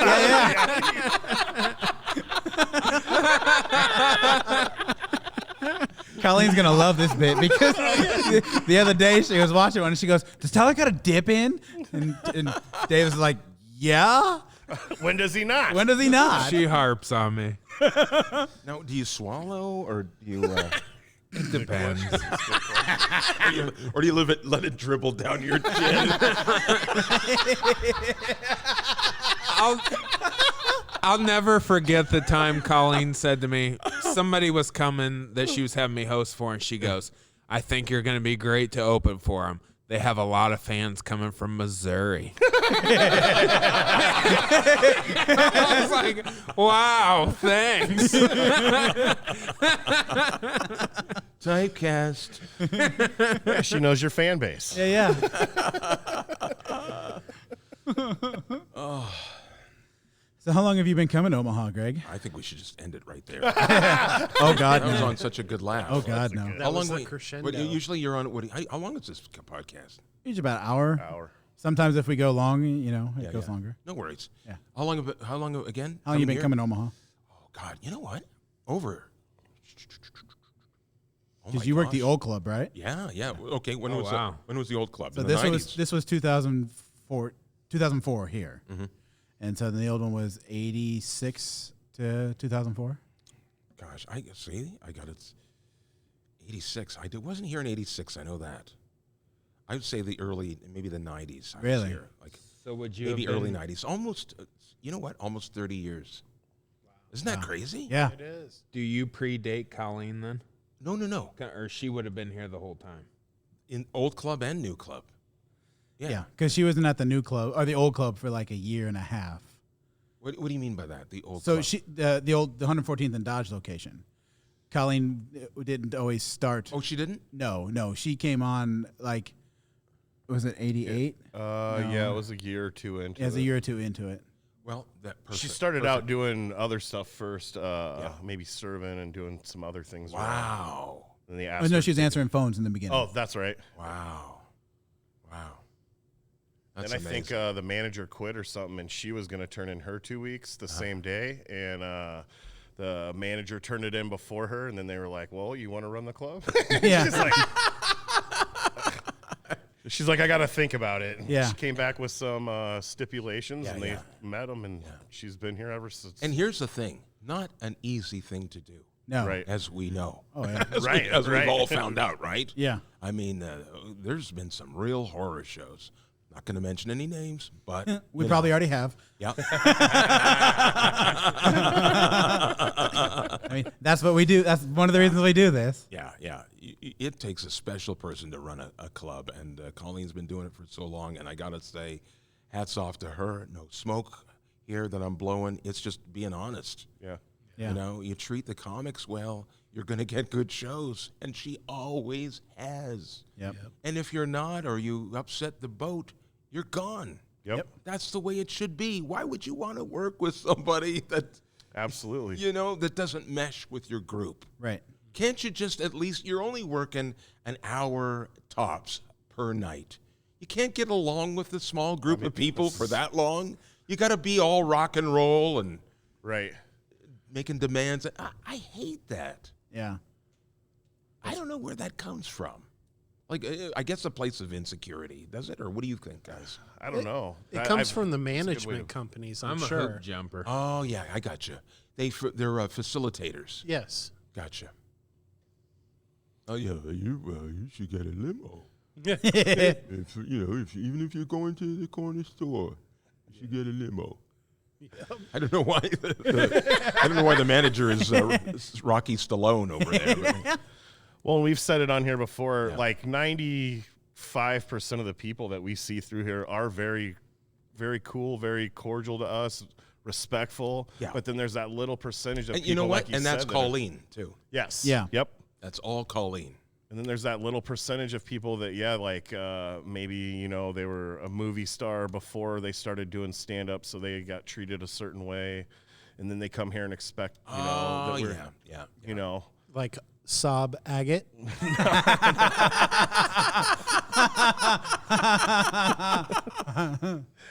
Colleen's gonna love this bit because the other day she was watching one and she goes, "Does Tyler got a dip in?" And Dave was like, "Yeah." When does he not? When does he not? She harps on me. Now, do you swallow or do you... It depends. or do you let it dribble down your chin? I'll never forget the time Colleen said to me, somebody was coming that she was having me host for, and she goes, "I think you're going to be great to open for them. They have a lot of fans coming from Missouri." I was like, wow, thanks. Typecast. She knows your fan base. Yeah. So how long have you been coming to Omaha, Greg? I think we should just end it right there. Oh God, That was no. on such a good laugh. Oh God, no. How long? was the wait, crescendo. usually you're on. How long is this podcast? Usually about an hour. Hour. Sometimes if we go long, it goes Yeah. longer. No worries. Yeah. How long again? How long you been here? coming to Omaha? Oh God, you know what? Over. Oh Because my you worked the gosh. old club, right? Yeah. Okay. When Oh, was wow. when was the old club? So In the this 90s? was 2004 here, Mm-hmm. and so the old one was 86 to 2004. Gosh, I got it. 86. I wasn't here in 86. I know that. I would say maybe the 90s. I was Really? here. Like So would you maybe have early been- 90s. Almost. You know what? Almost 30 years. Isn't that crazy? Yeah, It is. Do you predate Colleen then? No. Or she would have been here the whole time? In old club and new club. yeah. Because she wasn't at the new club or the old club for like a year and a half. What do you mean by that? The old So club? the 114th and Dodge location. Colleen didn't always start. Oh, she didn't? No, she came on like, was it 88? Yeah, it was a year or two into It was it. a year or two into it. Well, She started out doing other stuff first, maybe serving and doing some other things. Wow. And they Oh, asked no, her she was to- answering phones in the beginning. Oh, that's right. Wow. That's And I think amazing. the manager quit or something, and she was going to turn in her 2 weeks the same day, and the manager turned it in before her, and then they were like, "Well, you want to run the club?" Yeah. She's like, "I got to think about it." And Yeah. she came back with some stipulations, and they yeah. met them, and she's been here ever since. And here's the thing, not an easy thing to do, No. right. as we know. Oh, yeah. As Right. we've all found out, right? Yeah. I mean, there's been some real horror shows. Not going to mention any names, but We you probably know. already have. Yeah. I mean, that's what we do. That's one of the reasons we do this. Yeah. It takes a special person to run a club, and Colleen's been doing it for so long, and I got to say, hats off to her. No smoke here that I'm blowing. It's just being honest. Yeah. Yeah. You know, you treat the comics well, you're going to get good shows. And she always has. Yep. And if you're not, or you upset the boat, you're gone. Yep. That's the way it should be. Why would you want to work with somebody that, Absolutely. you know, that doesn't mesh with your group? Right. Can't you just at least, you're only working an hour tops per night. You can't get along with a small group of people for that long. You got to be all rock and roll and Right. making demands. I hate that. Yeah. I don't know where that comes from. Like, I guess a place of insecurity, does it? Or what do you think, guys? I don't know. It comes from the that's a good way management to- companies, I'm I'm a sure. hoop jumper. Oh, yeah, I gotcha. They're facilitators. Yes. Gotcha. Oh, yeah, you should get a limo. If, you know, even if you're going to the corner store, you should get a limo. I don't know why. I don't know why the manager is Rocky Stallone over there. But, Well, we've said it on here before. Yeah. Like 95% of the people that we see through here are very, very cool, very cordial to us, respectful. Yeah. But then there's that little percentage of and people, you know what? like And that's said, that are- Colleen, too. Yes. Yeah. Yep. That's all Colleen. And then there's that little percentage of people that, yeah, like maybe, you know, they were a movie star before they started doing stand-up, so they got treated a certain way. And then they come here and expect, you know, that we're, yeah. you know. Like Saab Agate.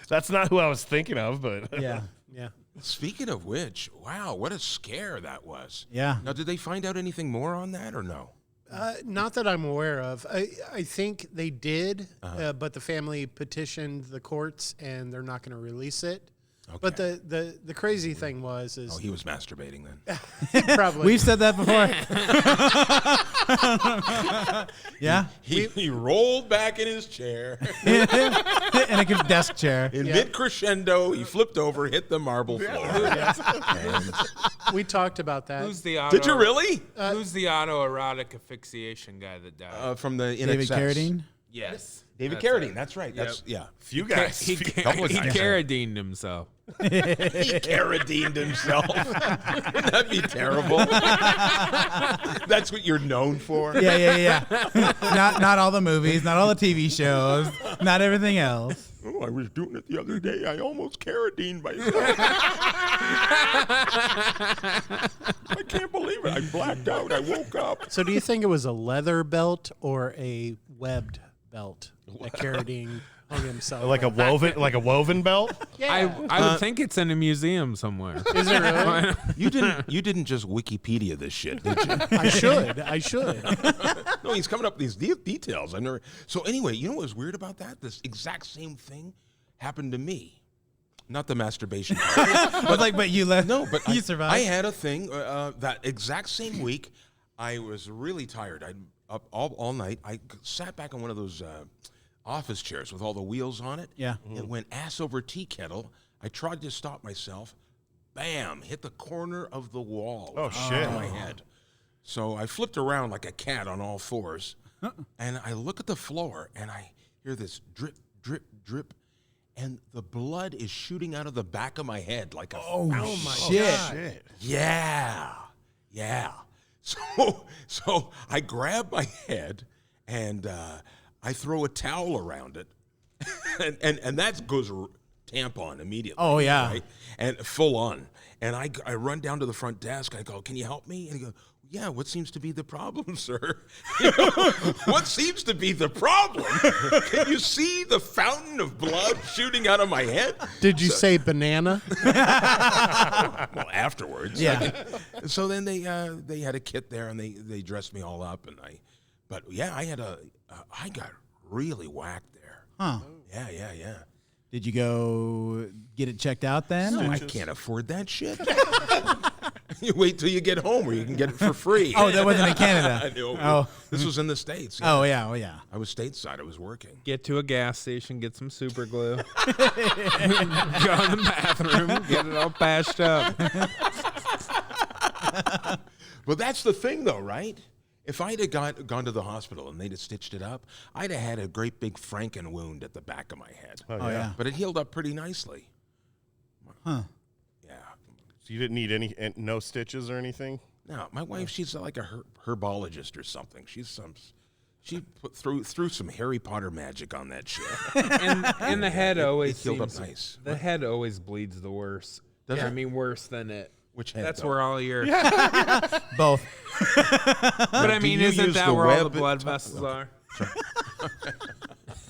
That's not who I was thinking of, but Yeah. Yeah. Speaking of which, wow, what a scare that was. Yeah. Now, did they find out anything more on that or no? Not that I'm aware of. I think they did, but the family petitioned the courts, and they're not going to release it. Okay. But the crazy thing was Oh, he was masturbating then. probably We've said that before. Yeah. He rolled back in his chair. In a good desk chair. In mid crescendo, he flipped over, hit the marble floor. And- we talked about that. Who's the auto, did you really? Who's the autoerotic asphyxiation guy that died? From the David NXS. Carradine. Yes. David That's Carradine, it. that's right. That's yeah. few guys. He Couple of guys. Carradined himself. He Carradined himself. Wouldn't that be terrible? That's what you're known for. Yeah. Not all the movies, not all the TV shows, not everything else. Oh, I was doing it the other day. I almost Carradine myself. I can't believe it. I blacked out. I woke up. So do you think it was a leather belt or a webbed belt that Carradine hung himself? like a woven belt. yeah. I would think it's in a museum somewhere. Is it really? You didn't just Wikipedia this shit, did you? I should. No, he's coming up with these details. I never. So anyway, you know what was weird about that? This exact same thing happened to me. Not the masturbation part. But you left. No, but you I survived. had a thing that exact same week. I was really tired. I'd up all night. I sat back on one of those office chairs with all the wheels on it. Yeah. It went ass over tea kettle. I tried to stop myself. Bam! Hit the corner of the wall. Oh, shit. On my head. So I flipped around like a cat on all fours, and I look at the floor and I hear this drip, drip, drip. And the blood is shooting out of the back of my head like a fountain. Shit. Yeah. So I grab my head and I throw a towel around it, and that goes tampon immediately. Oh, yeah. right? And full on. And I run down to the front desk. I go, "Can you help me?" And he goes, "Yeah, what seems to be the problem, sir?" What seems to be the problem? Can you see the fountain of blood shooting out of my head? Did you say banana? Well, afterwards. Yeah. So then they had a kit there and they dressed me all up but yeah, I got really whacked there. Huh. Yeah. Did you go get it checked out then? No, or- I can't afford that shit. You wait till you get home where you can get it for free. Oh, that wasn't in I Canada. know. Oh. This was in the States. Oh yeah. I was stateside. I was working. Get to a gas station, get some super glue, go in the bathroom, get it all patched up. But that's the thing, though, right? If I'd have gone to the hospital and they'd have stitched it up, I'd have had a great big Franken wound at the back of my head. Oh yeah. But it healed up pretty nicely. Huh. Yeah. So you didn't need no stitches or anything? No, my wife, she's like a herbologist or something. She threw some Harry Potter magic on that shit. And the head always healed up seems nice. The head always bleeds the worst. Does I it? mean, worse than it. Which head? That's though? where all your. Both. But I mean, you isn't use that the where all the web? blood vessels are?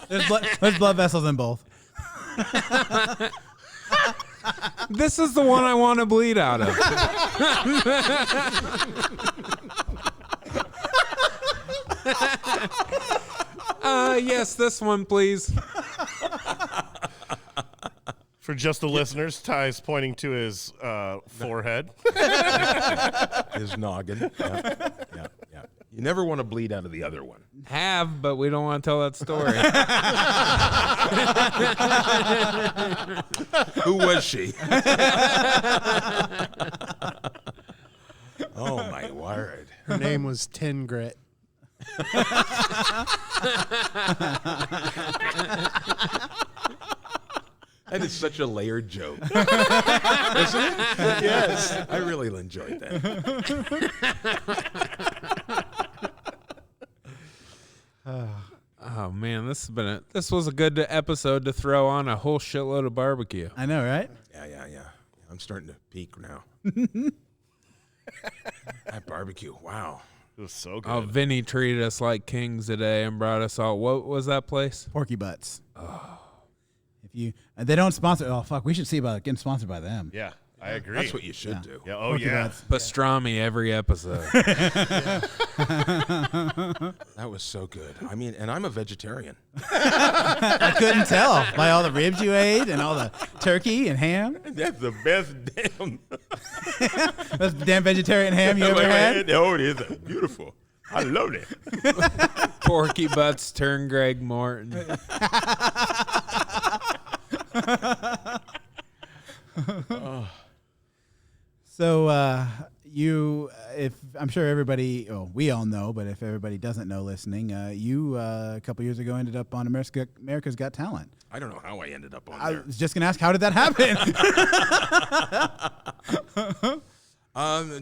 There's blood vessels in both. This is the one I want to bleed out of. Yes, this one, please. For just the listeners, Ty's pointing to his forehead. His noggin. Yeah. You never want to bleed out of the other one. Have, but we don't want to tell that story. Who was she? Oh, my word. Her name was Tin Grit. That is such a layered joke. Isn't it? Yes. I really enjoyed that. Oh man, this was a good episode to throw on a whole shitload of barbecue. I know, right? Yeah. I'm starting to peak now. That barbecue, wow. It was so good. Oh, Vinny treated us like kings today and brought us all. What was that place? Porky Butts. Oh. They don't sponsor. Oh fuck, we should see about getting sponsored by them. Yeah, I agree. That's what you should do. Yeah. Oh, Porky yeah. Butts. Pastrami every episode. That was so good. I mean, and I'm a vegetarian. I couldn't tell by all the ribs you ate and all the turkey and ham. That's the best damn. That's the damn vegetarian ham you ever had. Oh, it is beautiful. I love it. Porky Butts turned Greg Morton. So if I'm sure everybody, we all know, but if everybody doesn't know listening, you a couple years ago ended up on America's Got Talent. I don't know how I ended up on I there. was just gonna ask, how did that happen?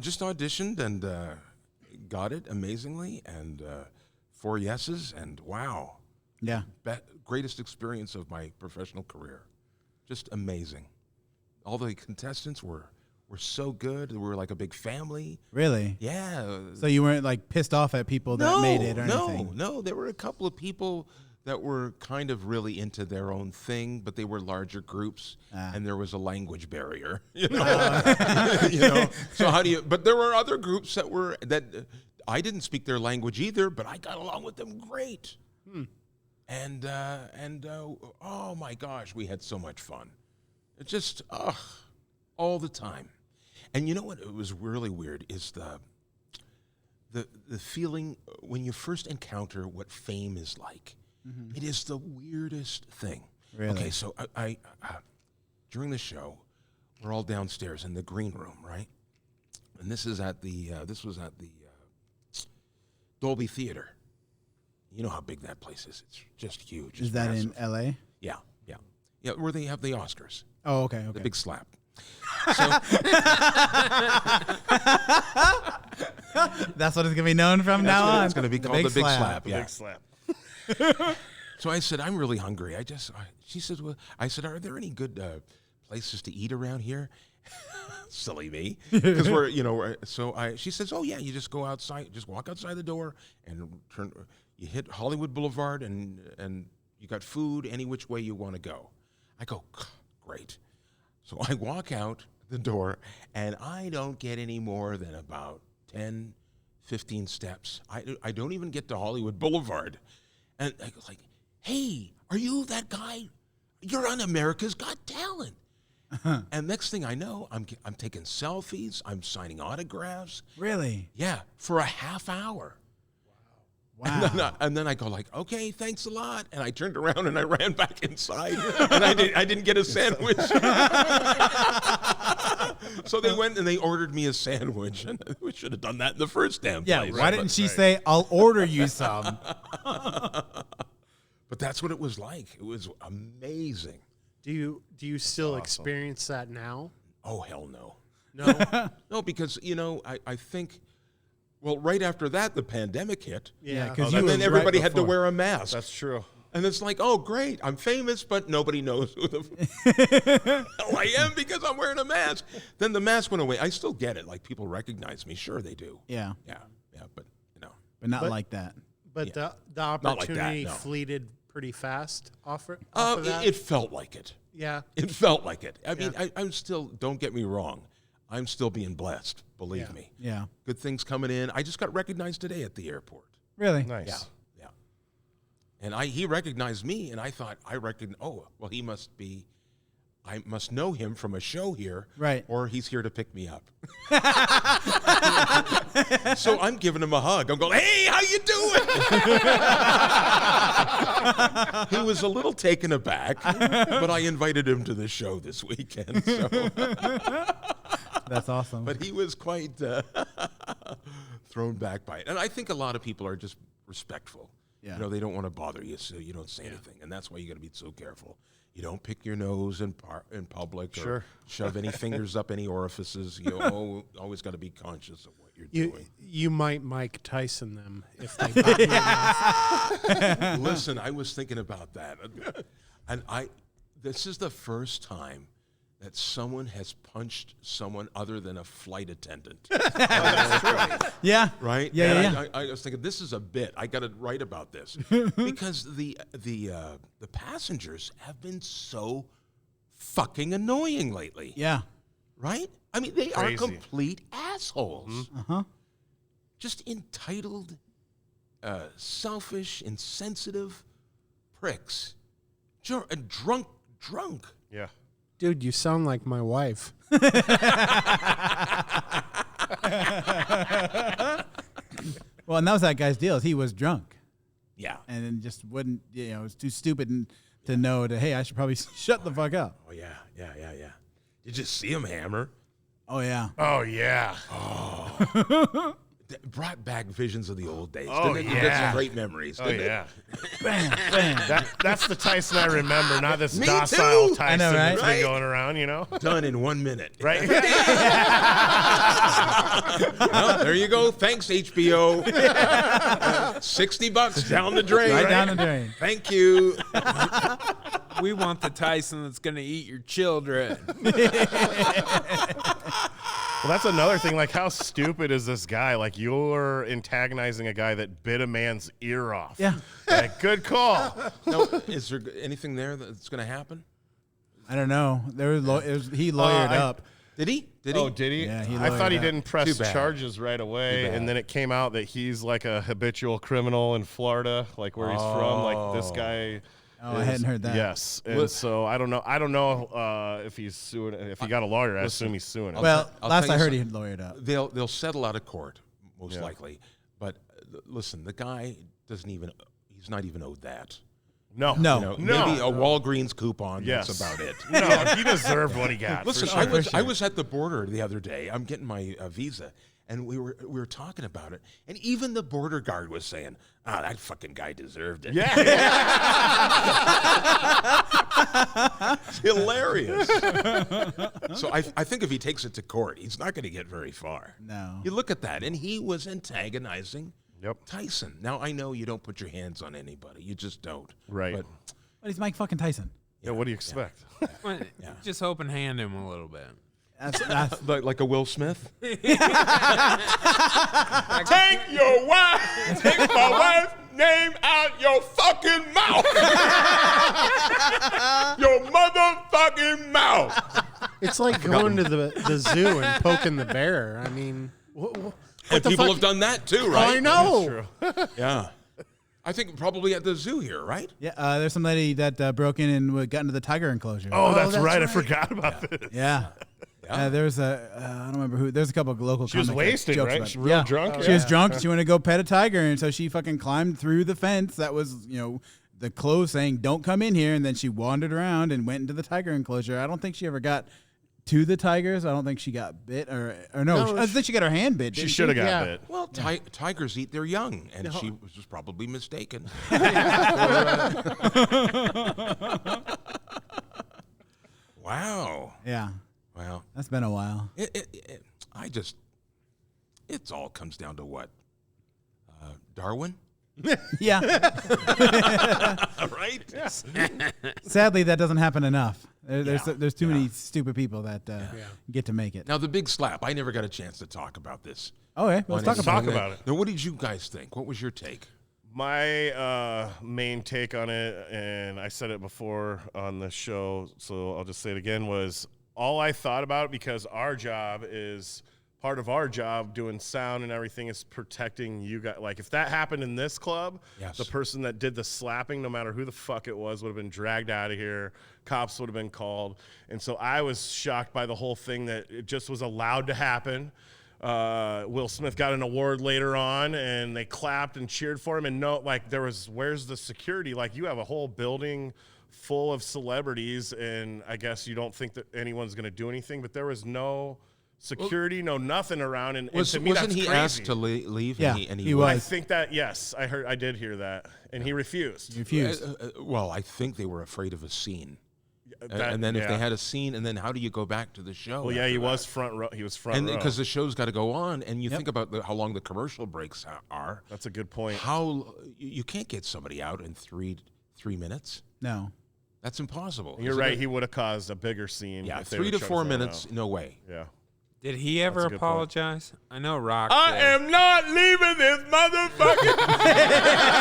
Just auditioned and got it amazingly, and 4 yeses, and wow. Yeah. Greatest experience of my professional career. Just amazing. All the contestants were so good. We were like a big family. Really? Yeah. So you weren't like pissed off at people that made it or anything? No. There were a couple of people that were kind of really into their own thing, but they were larger groups, and there was a language barrier. You know, So how do you? But there were other groups that I didn't speak their language either, but I got along with them great. And oh my gosh, we had so much fun. It just all the time. And you know what? It was really weird is the feeling when you first encounter what fame is like. It is the weirdest thing. Really? Okay, so I during the show, we're all downstairs in the green room, right? And this was at the Dolby Theater. You know how big that place is. It's just huge. Is It's that massive. in L.A.? Yeah, where they have the Oscars, Oh, okay. the big slap. That's what it's gonna be known from That's now what on. it's going to be called, the big slap. The Yeah. big slap. So I said, I'm really hungry. She said, well, I said, are there any good places to eat around here? Silly me, because she says, oh yeah, you just go outside, just walk outside the door and you hit Hollywood Boulevard and you got food any which way you want to go. I go, great. So I walk out the door and I don't get any more than about 10, 15 steps. I don't even get to Hollywood Boulevard. And I go like, hey, are you that guy? You're on America's Got Talent. And next thing I know, I'm taking selfies. I'm signing autographs. Really? Yeah, for a half hour. Wow. And then I go like, okay, thanks a lot. And I turned around and I ran back inside. And I didn't get a sandwich. So they went and they ordered me a sandwich. And we should have done that in the first damn place. Why didn't she say, I'll order you some? But that's what it was like. It was amazing. Do you still experience that now? Oh, hell no. No, because, I think, well, right after that, the pandemic hit. Yeah, And because then everybody had to wear a mask. That's true. And it's like, oh, great, I'm famous, but nobody knows who the hell I am because I'm wearing a mask. Then the mask went away. I still get it. Like, people recognize me. Sure, they do. Yeah. Yeah, but, But not like that. But the like that, opportunity no. fleeted pretty fast off of that. It felt like it. Yeah. It felt like it. I mean, I'm still, don't get me wrong, I'm still being blessed, believe me. Yeah. Good things coming in. I just got recognized today at the airport. Really? Nice. Yeah. And he recognized me, and I thought, I must know him from a show here. Right. Or he's here to pick me up. So I'm giving him a hug. I'm going, hey, how you doing? He was a little taken aback, but I invited him to the show this weekend. So. That's awesome. But he was quite thrown back by it. And I think a lot of people are just respectful. Yeah. They don't want to bother you, so you don't say anything. And that's why you got to be so careful. You don't pick your nose in public or shove any fingers up any orifices. You always got to be conscious of what you're doing. You might Mike Tyson them if they bite you enough. Listen, I was thinking about that. And this is the first time that someone has punched someone other than a flight attendant. Yeah. Right? Yeah, And yeah. I was thinking, this is a bit. I got to write about this. Because the passengers have been so fucking annoying lately. Yeah. Right? I mean, they Crazy. are complete assholes. Uh-huh. Just entitled, selfish, insensitive pricks. Drunk. Yeah. Dude, you sound like my wife. Well, and that was that guy's deal. Is he was drunk Yeah. and then just wouldn't, was too stupid to know that, hey, I should probably shut the fuck up. Oh, yeah. Did you see him hammer? Oh, yeah. Oh, yeah. That brought back visions of the old days. Oh, didn't it? You got some great memories. Oh, didn't it? yeah. Bam, bam. That's the Tyson I remember, not this Me docile too. Tyson I know, right? that's been going around, Done in 1 minute. Right? Well, there you go. Thanks, HBO. $60 down the drain. Right down the drain. Thank you. We want the Tyson that's going to eat your children. Well, that's another thing. Like, how stupid is this guy? Like, you're antagonizing a guy that bit a man's ear off. Yeah. Like, good call. No, is there anything there that's going to happen? I don't know. He lawyered up. Did he? Oh, did he? Yeah, he I thought he lawyered up. didn't press Too bad. charges right away, and then it came out that he's like a habitual criminal in Florida, like where he's from. Like, this guy. Oh, I hadn't heard that. Yes, and so I don't know if he's suing. If he got a lawyer, I assume he's suing him. Well, I'll last tell I you heard he had lawyered up. They'll settle out of court, most likely. But listen, the guy he's not even owed that. No. Maybe a Walgreens coupon. Yes. That's about it. No, he deserved what he got. Listen, for sure. I was at the border the other day. I'm getting my visa, and we were talking about it, and even the border guard was saying, that fucking guy deserved it." Yeah. It's hilarious. So I think if he takes it to court, he's not going to get very far. No. You look at that, and he was antagonizing Yep. Tyson. Now, I know you don't put your hands on anybody. You just don't. Right. But But he's Mike fucking Tyson. Yeah. What do you expect? Well, just open hand him a little bit. That's like a Will Smith? Take your wife, take my wife's name out your fucking mouth. Your motherfucking mouth. It's like going to the zoo and poking the bear. I mean, And people have done that too, right? I know. Yeah. I think probably at the zoo here, right? yeah. There's some lady that broke in and got into the tiger enclosure. Oh, that's right. I forgot about this. Yeah. There was I don't remember who. There's a couple of local. She was comics that wasted, joked right? about She's it. real drunk? She was drunk. She wanted to go pet a tiger, and so she fucking climbed through the fence that was, the clothes saying "Don't come in here," and then she wandered around and went into the tiger enclosure. I don't think she ever got to the tigers. I don't think she got bit, or no. I think she got her hand bit. She didn't should have got Yeah. bit. Well, tigers eat their young, and she was just probably mistaken. Wow. Yeah. Well, That's been a while. it all comes down to what? Darwin? Yeah. Right? Sadly, that doesn't happen enough. There's too many Yeah. stupid people that get to make it. Now, the big slap. I never got a chance to talk about this. Okay, let's talk about it. about it. Now, what did you guys think? What was your take? My main take on it, and I said it before on the show, so I'll just say it again, was all I thought about, because our job is part of our job doing sound and everything is protecting you guys. Like, if that happened in this club, Yes. the person that did the slapping, no matter who the fuck it was, would have been dragged out of here. Cops would have been called. And so I was shocked by the whole thing that it just was allowed to happen. Will Smith got an award later on, and they clapped and cheered for him. And where's the security? Like, you have a whole building full of celebrities, and I guess you don't think that anyone's going to do anything, but there was no security, no nothing around. And to me, Wasn't that's he crazy. asked to leave? Yeah, and he I was. think that, yes, I did hear that, and he refused. Refused. Well, I think they were afraid of a scene. That- And then if they yeah. had a scene, and then how do you go back to the show? Well, yeah, after he that? was front row. He was front And row. because the show's got to go on, and you think about how long the commercial breaks are. That's a good point. How you can't get somebody out in three minutes? No. That's impossible. You're Isn't right. it? He would have caused a bigger scene. Yeah, if they 3 to would've 4 shut someone minutes, out. no way. Yeah. Did he ever That's a good point. apologize? I know Rock I did. am not leaving this motherfucker.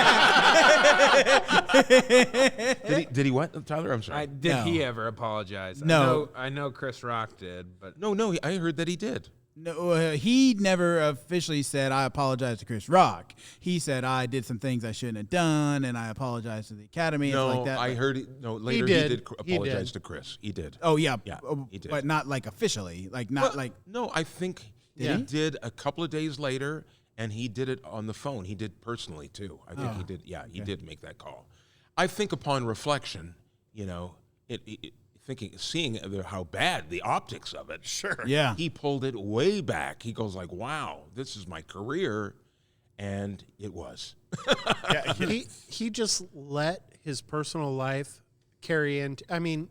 Did he what, Tyler? I'm sorry. Did he No. ever apologize? No. I know Chris Rock did, but No, I heard that he did. No, he never officially said, I apologize to Chris Rock. He said, I did some things I shouldn't have done, and I apologize to the Academy and No, like that. I but- heard later he did. did He apologize did. to Chris. He did. Oh, yeah. Yeah, he did. But not like officially. Like, not Well, like. No, I think he did a couple of days later, and he did it on the phone. He did personally too. I think he did. Yeah, he did make that call. I think upon reflection, seeing how bad the optics of it. Sure. Yeah. He pulled it way back. He goes like, "Wow, this is my career," and it was. Yeah, He just let his personal life carry into. I mean,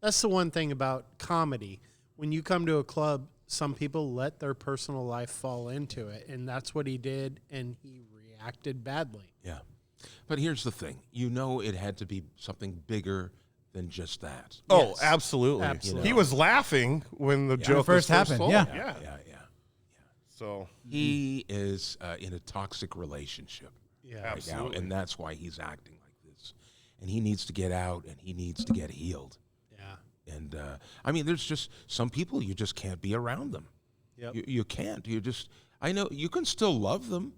that's the one thing about comedy. When you come to a club, some people let their personal life fall into it, and that's what he did, and he reacted badly. Yeah. But here's the thing. It had to be something bigger than just that. Oh, Yes. absolutely. Absolutely. He was laughing when the joke first was happened, told. yeah. Yeah. Yeah. So He is in a toxic relationship Yeah, right now, absolutely. and that's why he's acting like this. And he needs to get out, and he needs to get healed. yeah. And I mean, there's just some people you just can't be around them. Yep. You can't. I know you can still love them,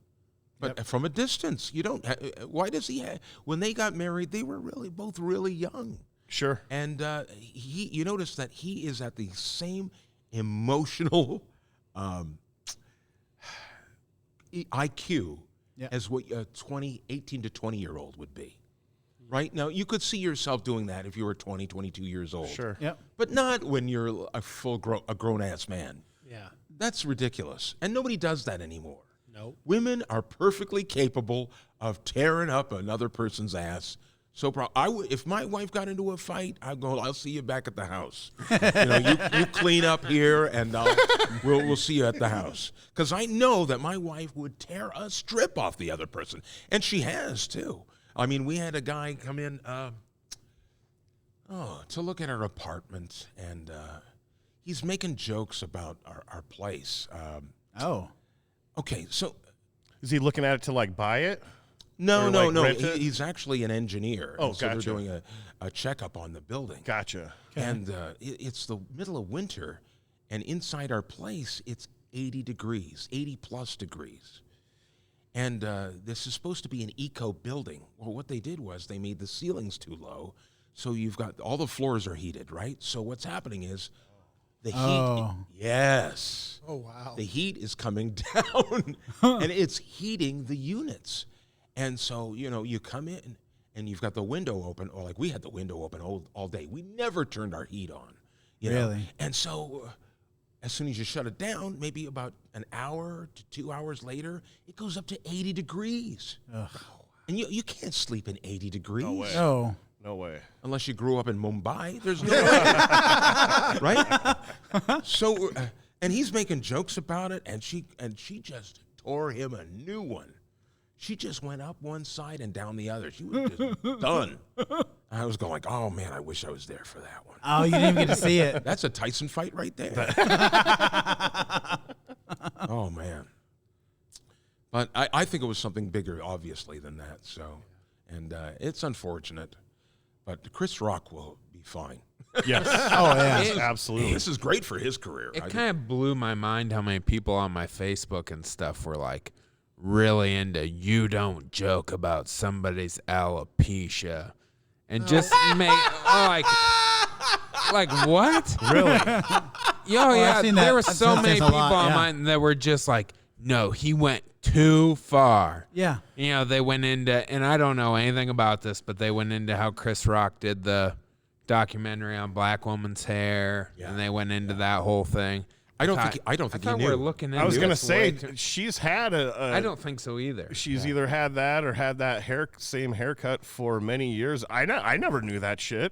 but from a distance. You don't. Why does he? When they got married, they were both really young. sure. And you notice that he is at the same emotional IQ as what a 18 to 20-year-old would be. Right? Now, you could see yourself doing that if you were 20, 22 years old. Sure. Yep. But not when you're a grown-ass man. Yeah. That's ridiculous. And nobody does that anymore. Nope. Women are perfectly capable of tearing up another person's ass. So if my wife got into a fight, I'll see you back at the house. You clean up here, and we'll see you at the house. Because I know that my wife would tear a strip off the other person, and she has too. I mean, we had a guy come in to look at our apartment, and he's making jokes about our place. Oh. Okay, so Is he looking at it to like buy it? no. Or, like, rent it? He's actually an engineer. Oh, and so gotcha. they're doing a checkup on the building. Gotcha. And it's the middle of winter, and inside our place, it's 80 degrees, 80 plus degrees. And this is supposed to be an eco building. Well, what they did was they made the ceilings too low, so you've got all the floors are heated, right? So what's happening is the heat. Yes. Oh, wow. The heat is coming down, and it's heating the units. And so, you come in, and you've got the window open, or like we had the window open all day. We never turned our heat on. You know? Really? And so as soon as you shut it down, maybe about an hour to 2 hours later, it goes up to 80 degrees. Ugh. And you can't sleep in 80 degrees. No way. Oh. No way. Unless you grew up in Mumbai, there's no way. Right? So, and he's making jokes about it, and she just tore him a new one. She just went up one side and down the other. She was just done. I was going like, oh, man, I wish I was there for that one. Oh, you didn't even get to see it. That's a Tyson fight right there. Oh, man. But I think it was something bigger, obviously, than that. So, and it's unfortunate. But Chris Rock will be fine. Yes. Oh, yeah. Absolutely. This is great for his career. It kind of blew my mind how many people on my Facebook and stuff were like really into you don't joke about somebody's alopecia. And just make like what? Really? Yeah, I've seen there that. were I've so seen many that a people lot, on yeah. mine that were just like, no, he went too far. Yeah. You know, they went into, and I don't know anything about this, but they went into how Chris Rock did the documentary on black woman's hair, and they went into that whole thing. I don't think he knew. We're looking into I was gonna this say way too- she's had I don't think so either. She's either had that or had that same haircut for many years. I never knew that shit.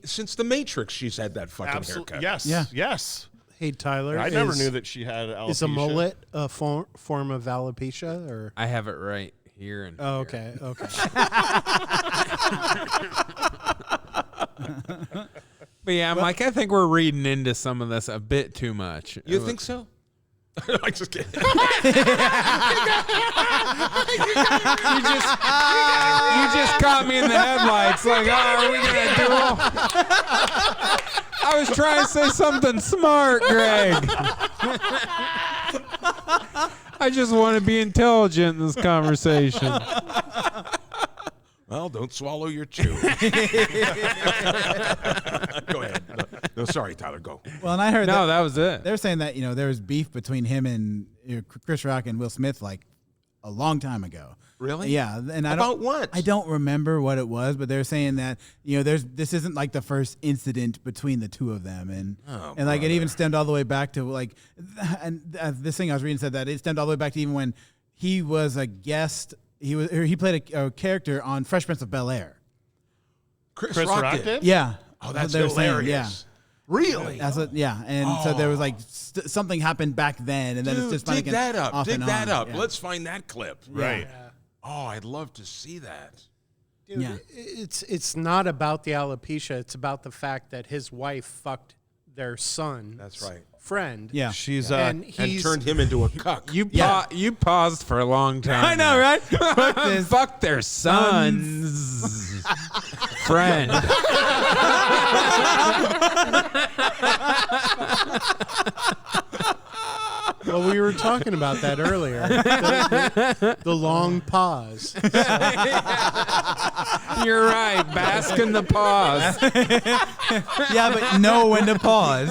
Since The Matrix, she's had that fucking haircut. Yes. Yeah. Yes. Hey, Tyler. I never knew that she had alopecia. Is a mullet a form of alopecia? Or? I have it right here. And Oh, here. okay. But yeah, Mike, I think we're reading into some of this a bit too much. You think so? I just kidding. You just caught me in the headlights. Like, oh, are we gonna duel? I was trying to say something smart, Greg. I just want to be intelligent in this conversation. Well, don't swallow your chew. Go ahead. No, sorry, Tyler. Go. Well, and I heard No, that was it. they're saying that there was beef between him and Chris Rock and Will Smith like a long time ago. Really? Yeah, and About what? I don't remember what it was, but they're saying that this isn't like the first incident between the two of them, and like it even stemmed all the way back to like, and this thing I was reading said that it stemmed all the way back to even when he was a guest. He played a character on Fresh Prince of Bel-Air. Chris Chris Rock Rock did? did? Yeah. Oh, what that's they were saying, hilarious. yeah. Really? That's what, yeah, and so there was like something happened back then, and then it's just dig that up. off Dig and that on. up. Yeah. Let's find that clip. Right. Oh, I'd love to see that. Dude, Yeah. it's not about the alopecia. It's about the fact that his wife fucked their son. That's right. Friend. Yeah. She's And And he's turned him into a cuck. You paused for a long time. I know, there. right? Fuck this. Fuck their sons. Friend. Well, we were talking about that earlier. The long pause. You're right. Bask in the pause. Yeah, but know when to pause.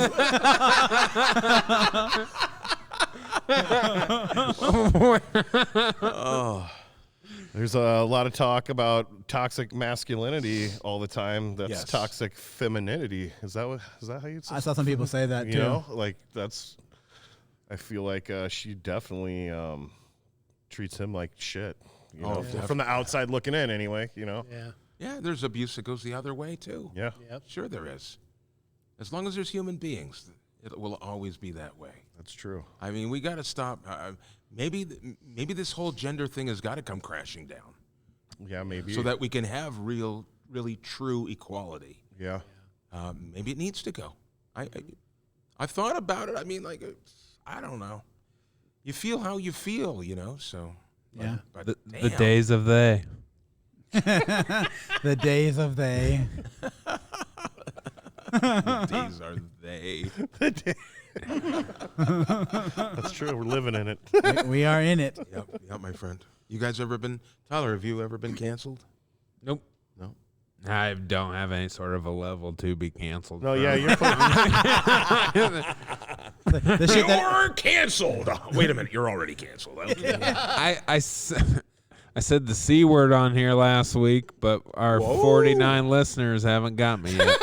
There's a lot of talk about toxic masculinity all the time. That's Yes. toxic femininity. Is that how you say? I saw some people say that You too. know, like that's. I feel like she definitely treats him like shit. You know, from the outside looking in, anyway. You know. Yeah. Yeah, there's abuse that goes the other way, too. Yeah. Yep. Sure there is. As long as there's human beings, it will always be that way. That's true. I mean, we got to stop. Maybe this whole gender thing has got to come crashing down Yeah, maybe. so that we can have really true equality. Yeah. Maybe it needs to go. I thought about it. I mean, like, I don't know. You feel how you feel, you know. So Yeah. but The damn. days of they. The days of they. The days are they. That's true. We're living in it. We are in it. Yep, my friend. You guys ever been, Tyler, have you ever been canceled? Nope. No. I don't have any sort of a level to be canceled. No, from. yeah, you're. The shit that, You're canceled. Oh, wait a minute. You're already canceled. Okay. I said the C word on here last week, but our 49 listeners haven't got me yet.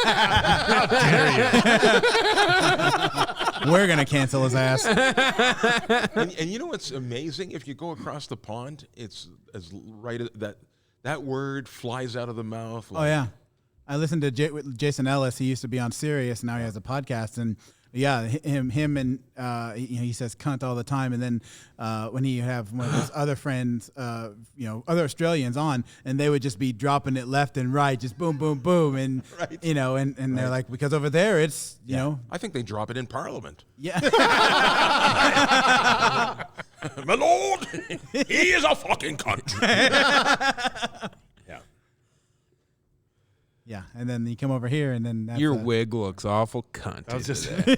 we're gonna cancel his ass. and you know what's amazing? If you go across the pond, it's as right that word flies out of the mouth. Oh yeah, I listened to Jason Ellis. He used to be on Sirius. Now he has a podcast, and yeah, him and he says cunt all the time. And then when he have one of his other friends, other Australians on, and they would just be dropping it left and right, just boom, boom, boom, and and they're like, because over there it's you know. I think they drop it in Parliament. Yeah. My lord, he is a fucking cunt. Yeah. Yeah, and then you come over here, and then that's Your wig looks awful cunty. I was just today.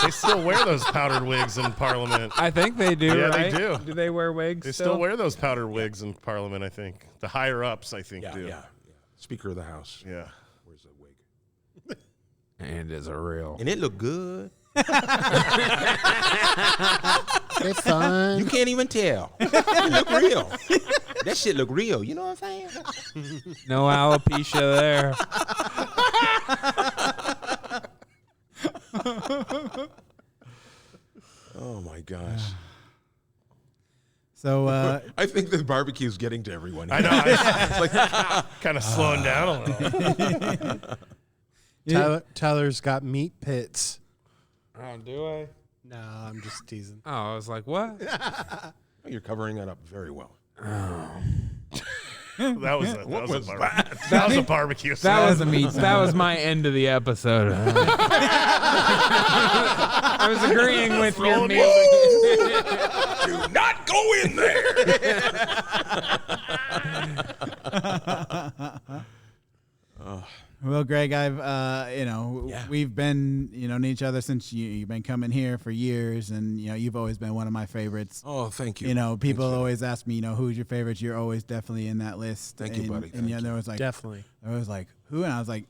they still wear those powdered wigs in Parliament. I think they do. Yeah, right? they do. Do they wear wigs? They still wear those powdered wigs in Parliament. I think the higher ups, I think, do. Yeah. Speaker of the House. Yeah. Where's the wig? And is a real. And it looked good. It's fun. You can't even tell. It look real. That shit look real. You know what I'm saying? No alopecia there. Oh my gosh. So I think the barbecue's getting to everyone. I know. It's like kind of slowing down a little. Tyler's got meat pits. Oh, do I? No, I'm just teasing. Oh, I was like, what? You're covering it up very well. That was a was barbecue. that? That was a barbecue. That was a meat That was my end of the episode. I was agreeing with your music. Do not go in there. well, Greg, I've we've been known each other since you've been coming here for years, and you've always been one of my favorites. Oh, thank you. People Thanks, always ask me, who's your favorite? You're always definitely in that list. Thank you, buddy. And Thank there was like Definitely. I was like, who? And I was like,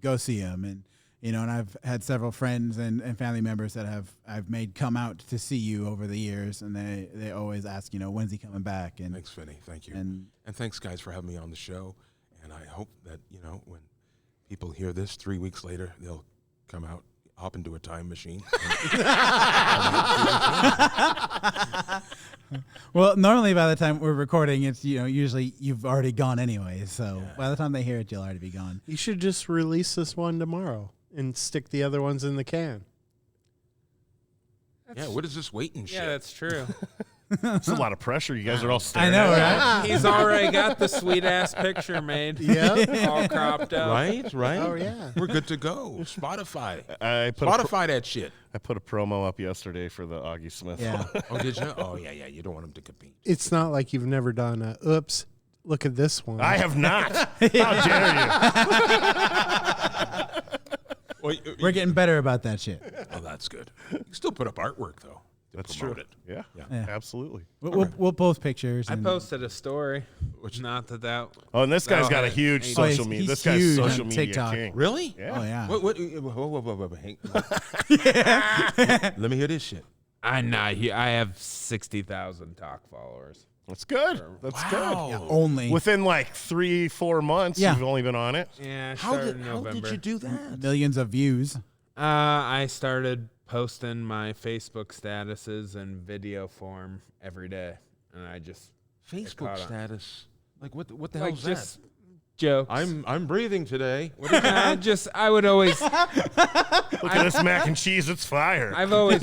go see him. And and I've had several friends and family members that I've made come out to see you over the years, and they always ask, when's he coming back? And Thanks, Vinny. Thank you. And thanks, guys, for having me on the show. And I hope that, when people hear this 3 weeks later, they'll come out, hop into a time machine. well, normally by the time we're recording, it's usually you've already gone anyway. So by the time they hear it, you'll already be gone. You should just release this one tomorrow and stick the other ones in the can. Yeah, what is this waiting shit? Yeah, that's true. It's a lot of pressure. You guys are all staring. I know, at right? He's already got the sweet ass picture made. Yeah. All cropped up. Right? Oh, yeah. We're good to go. Spotify. I put Spotify that shit. I put a promo up yesterday for the Augie Smith. Yeah. Oh, did you? Oh, yeah. You don't want them to compete. It's not like you've never done a, oops, look at this one. I have not. How dare you? Well, We're getting better about that shit. oh, that's good. You can still put up artwork, though. That's promote true. it. Yeah, Yeah. absolutely. We'll post pictures. I and- posted a story. Not that. Oh, and this guy's Oh, got a hey, huge hey, social he's- media. he's This guy's huge social on media TikTok. king. Really? Yeah. Oh yeah. Whoa, let me hear this shit. I have 60,000 talk followers. That's good. That's good. Only Within like 3-4 months, Yeah. you've only been on it. Yeah, I How started in did November. you do that? millions of views. I started posting my Facebook statuses in video form every day, and I just Facebook caught on. status. Like what the like hell's just that? jokes. I'm breathing today. What I would always. Look at this mac and cheese. It's fire. I've always.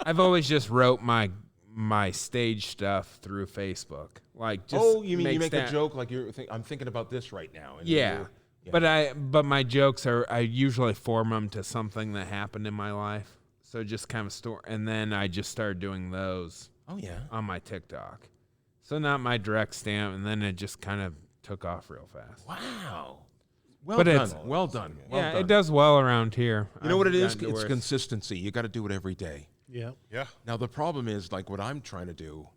I've always just wrote my stage stuff through Facebook. Like just you mean you make a joke like I'm thinking about this right now. And Yeah. But my jokes I usually form them to something that happened in my life. So just kind of store, and then I just started doing those Oh yeah. on my TikTok. So not my direct stamp, and then it just kind of took off real fast. Wow. Well But done. it's- Well done. Well Yeah, done. it does well around here. You know what it I've is? gotten to It's where consistency. You got to do it every day. Yeah. yeah. Now the problem is like what I'm trying to do.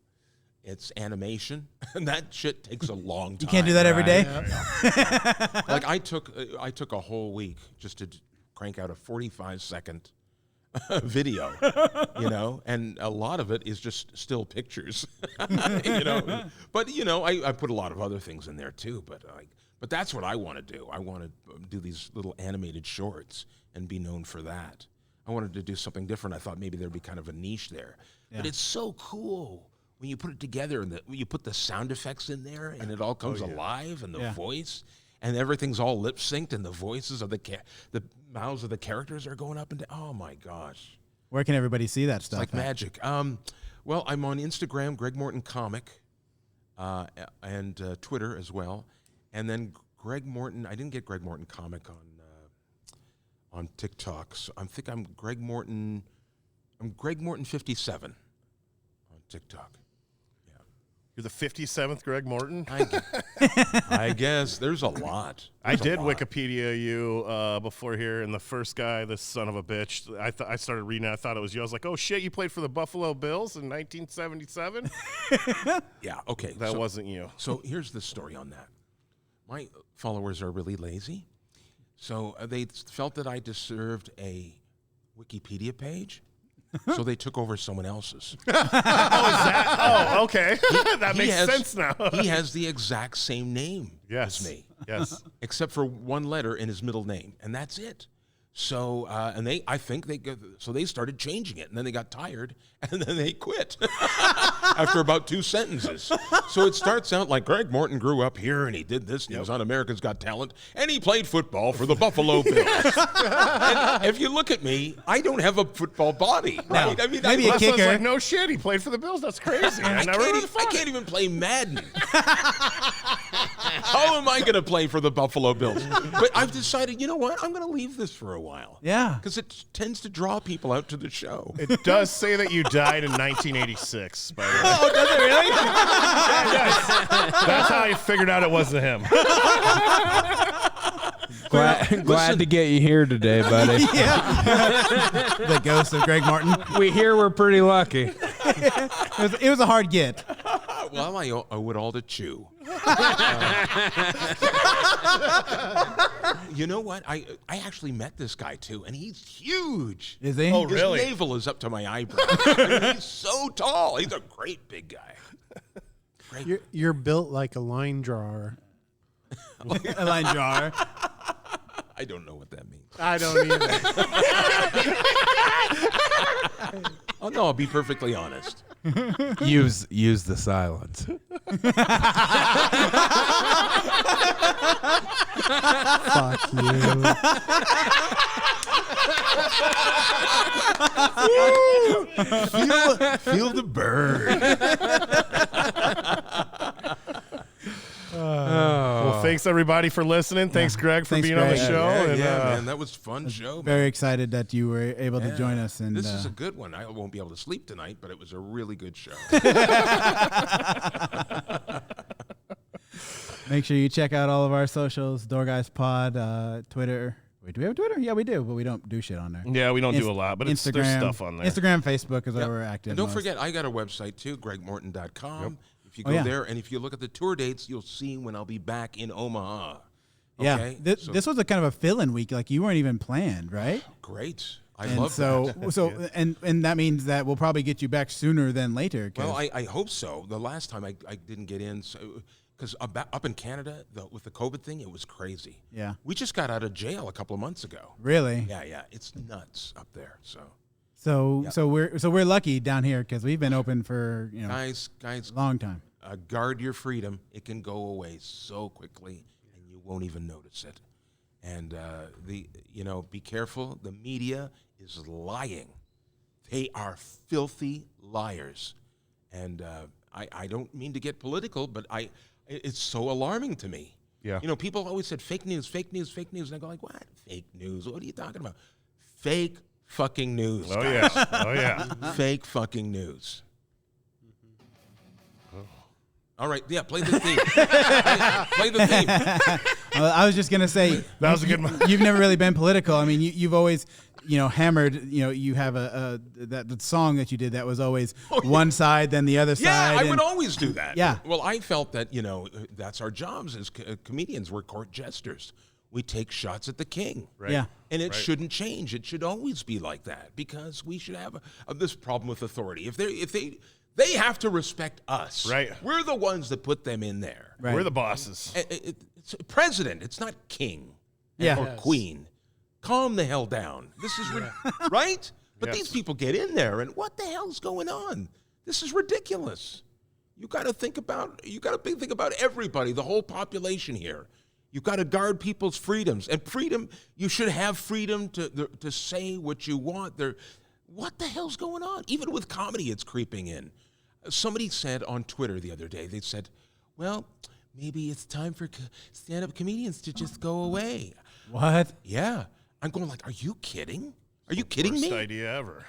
It's animation, and that shit takes a long time. You can't do that every day. Like I took a whole week just to crank out a 45-second video, and a lot of it is just still pictures, But I put a lot of other things in there too. But that's what I want to do. I want to do these little animated shorts and be known for that. I wanted to do something different. I thought maybe there'd be kind of a niche there. But it's so cool when you put it together and when you put the sound effects in there and it all comes alive and the voice and everything's all lip synced and the voices of the mouths of the characters are going up and down. Oh my gosh. Where can everybody see that stuff? It's like magic. Well, I'm on Instagram, Greg Morton Comic, and Twitter as well. And then Greg Morton, I didn't get Greg Morton Comic on TikTok. So I think I'm Greg Morton 57 on TikTok. You're the 57th Greg Morton? I guess. There's a lot. I did Wikipedia you before here, and the first guy, this son of a bitch, I started reading it. I thought it was you. I was like, oh, shit, you played for the Buffalo Bills in 1977? Yeah, okay. That wasn't you. So here's the story on that. My followers are really lazy, so they felt that I deserved a Wikipedia page. So they took over someone else's. Oh, is that? Oh, okay. That makes sense now. He has the exact same name as me. Yes. Except for one letter in his middle name, and that's it. So, and they started changing it, and then they got tired, and then they quit after about 2 sentences. So it starts out like Greg Morton grew up here, and he did this, and he was on America's Got Talent, and he played football for the Buffalo Bills. And if you look at me, I don't have a football body, right? I mean, maybe a kicker. Like, no shit, he played for the Bills. That's crazy. I can't even play Madden. How am I going to play for the Buffalo Bills? But I've decided, you know what? I'm going to leave this for a while. Yeah. Because it tends to draw people out to the show. It does say that you died in 1986, by the way. Oh, does it really? That's how I figured out it wasn't him. Glad to get you here today, buddy. The ghost of Greg Morton. We hear we're pretty lucky. It was a hard get. Well, I owe it all to Chew. You know what? I actually met this guy, too, and he's huge. Is he? Oh, His really? navel is up to my eyebrows. I mean, he's so tall. He's a great big guy. You're built like a line drawer. A line drawer. I don't know what that means. I don't either. Oh, no, I'll be perfectly honest. Use the silence. Fuck you. Feel the burn. Well, thanks, everybody, for listening. Thanks, Greg, for Thanks, being on the Greg. show. Yeah, and, man, that was a fun show. Very excited that you were able to join us. And this is a good one. I won't be able to sleep tonight, but it was a really good show. make sure you check out all of our socials, Door Guys Pod, Twitter. Wait, do we have a Twitter? Yeah, we do, but we don't do shit on there. Yeah, we don't do a lot, but there's stuff on there. Instagram, Facebook is where we're active. And don't most. forget, I got a website too, gregmorton.com. Yep. If you go there and if you look at the tour dates, you'll see when I'll be back in Omaha. Yeah, Okay? this was a kind of a fill-in week. Like you weren't even planned, right? Great. I And love so, that. so, and that means that we'll probably get you back sooner than later. Well, I hope so. The last time I didn't get in, because up in Canada, with the COVID thing, it was crazy. Yeah. We just got out of jail a couple of months ago. Really? Yeah. It's nuts up there. So we're lucky down here because we've been open for Guys, a long time. guard your freedom. It can go away so quickly, and you won't even notice it. And be careful. The media is lying. They are filthy liars. And I don't mean to get political, but it's so alarming to me. Yeah. People always said fake news, fake news, fake news. And I go like, what? Fake news? What are you talking about? Fake fucking news. Oh, guys. yeah. Oh, yeah. Fake fucking news. All right, yeah, play the theme. play the theme. I was just gonna say That was a good one. You've never really been political. I mean, you've always, hammered. You have that song that you did that was always one side, then the other Yeah, side. I would always do that. Yeah. Well, I felt that, that's our jobs as comedians. We're court jesters. We take shots at the king. Right. Yeah. And it shouldn't change. It should always be like that because we should have this problem with authority. If they have to respect us. Right. We're the ones that put them in there. Right. We're the bosses. It's president. It's not king Yeah. or Yes. queen. Calm the hell down. This is right. But Yes. these people get in there, and what the hell's going on? This is ridiculous. You got to think about everybody, the whole population here. You've got to guard people's freedoms. And freedom, you should have freedom to say what you want. What the hell's going on? Even with comedy, it's creeping in. Somebody said on Twitter the other day, they said, well, maybe it's time for stand-up comedians to just go away. What? Yeah. I'm going like, are you kidding? Are you kidding me? Worst idea ever.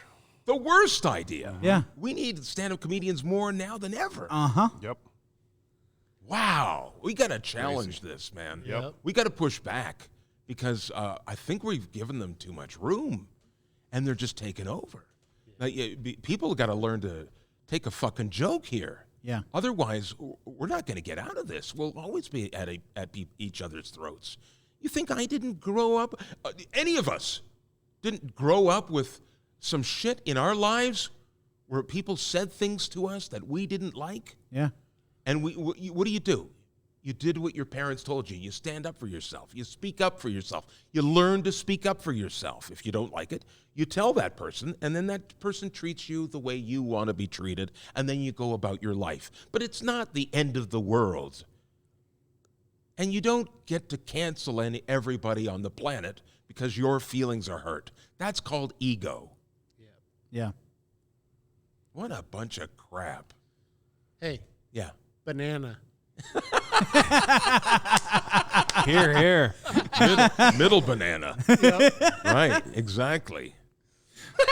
The worst idea. Yeah. We need stand-up comedians more now than ever. Uh-huh. Yep. Wow. We got to challenge this, man. Yep. We got to push back because I think we've given them too much room and they're just taking over. Now, people got to learn to take a fucking joke here. Yeah. Otherwise, we're not going to get out of this. We'll always be at each other's throats. You think I didn't grow up? Any of us didn't grow up with some shit in our lives where people said things to us that we didn't like? Yeah. And what do? You did what your parents told you. You stand up for yourself. You speak up for yourself. You learn to speak up for yourself. If you don't like it, you tell that person, and then that person treats you the way you want to be treated, and then you go about your life. But it's not the end of the world. And you don't get to cancel everybody on the planet because your feelings are hurt. That's called ego. Yeah. What a bunch of crap. Hey, Yeah. banana. Here. Middle banana. Right, exactly.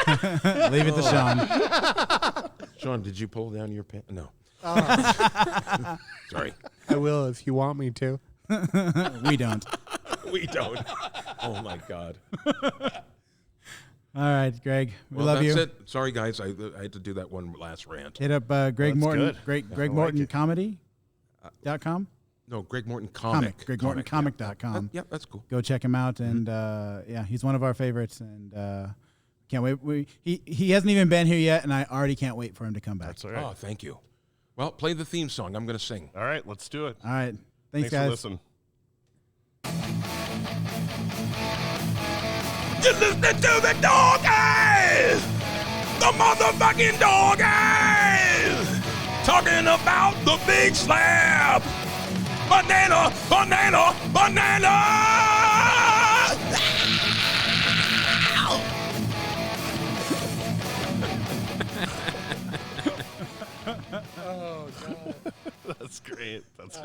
Leave it to Sean. Sean, did you pull down your pants? No. Sorry. I will if you want me to. We don't. We don't. Oh, my God. All right, Greg. We Well, love that's you. it. Sorry, guys. I had to do that one last rant. Hit up Greg That's Morton. good. Greg I Morton like it. Comedy.com. No, Greg Morton Comic. Greg Morton Comic.com. Yeah, that's cool. Go check him out. And yeah, he's one of our favorites. And can't wait. He hasn't even been here yet, and I already can't wait for him to come back. That's all right. Oh, thank you. Well, play the theme song. I'm going to sing. All right, let's do it. All right. Thanks, For guys. listening. You're listening to the dog eyes! The motherfucking dog eyes! Talking about the big slab! Banana, banana, banana! That's great. That's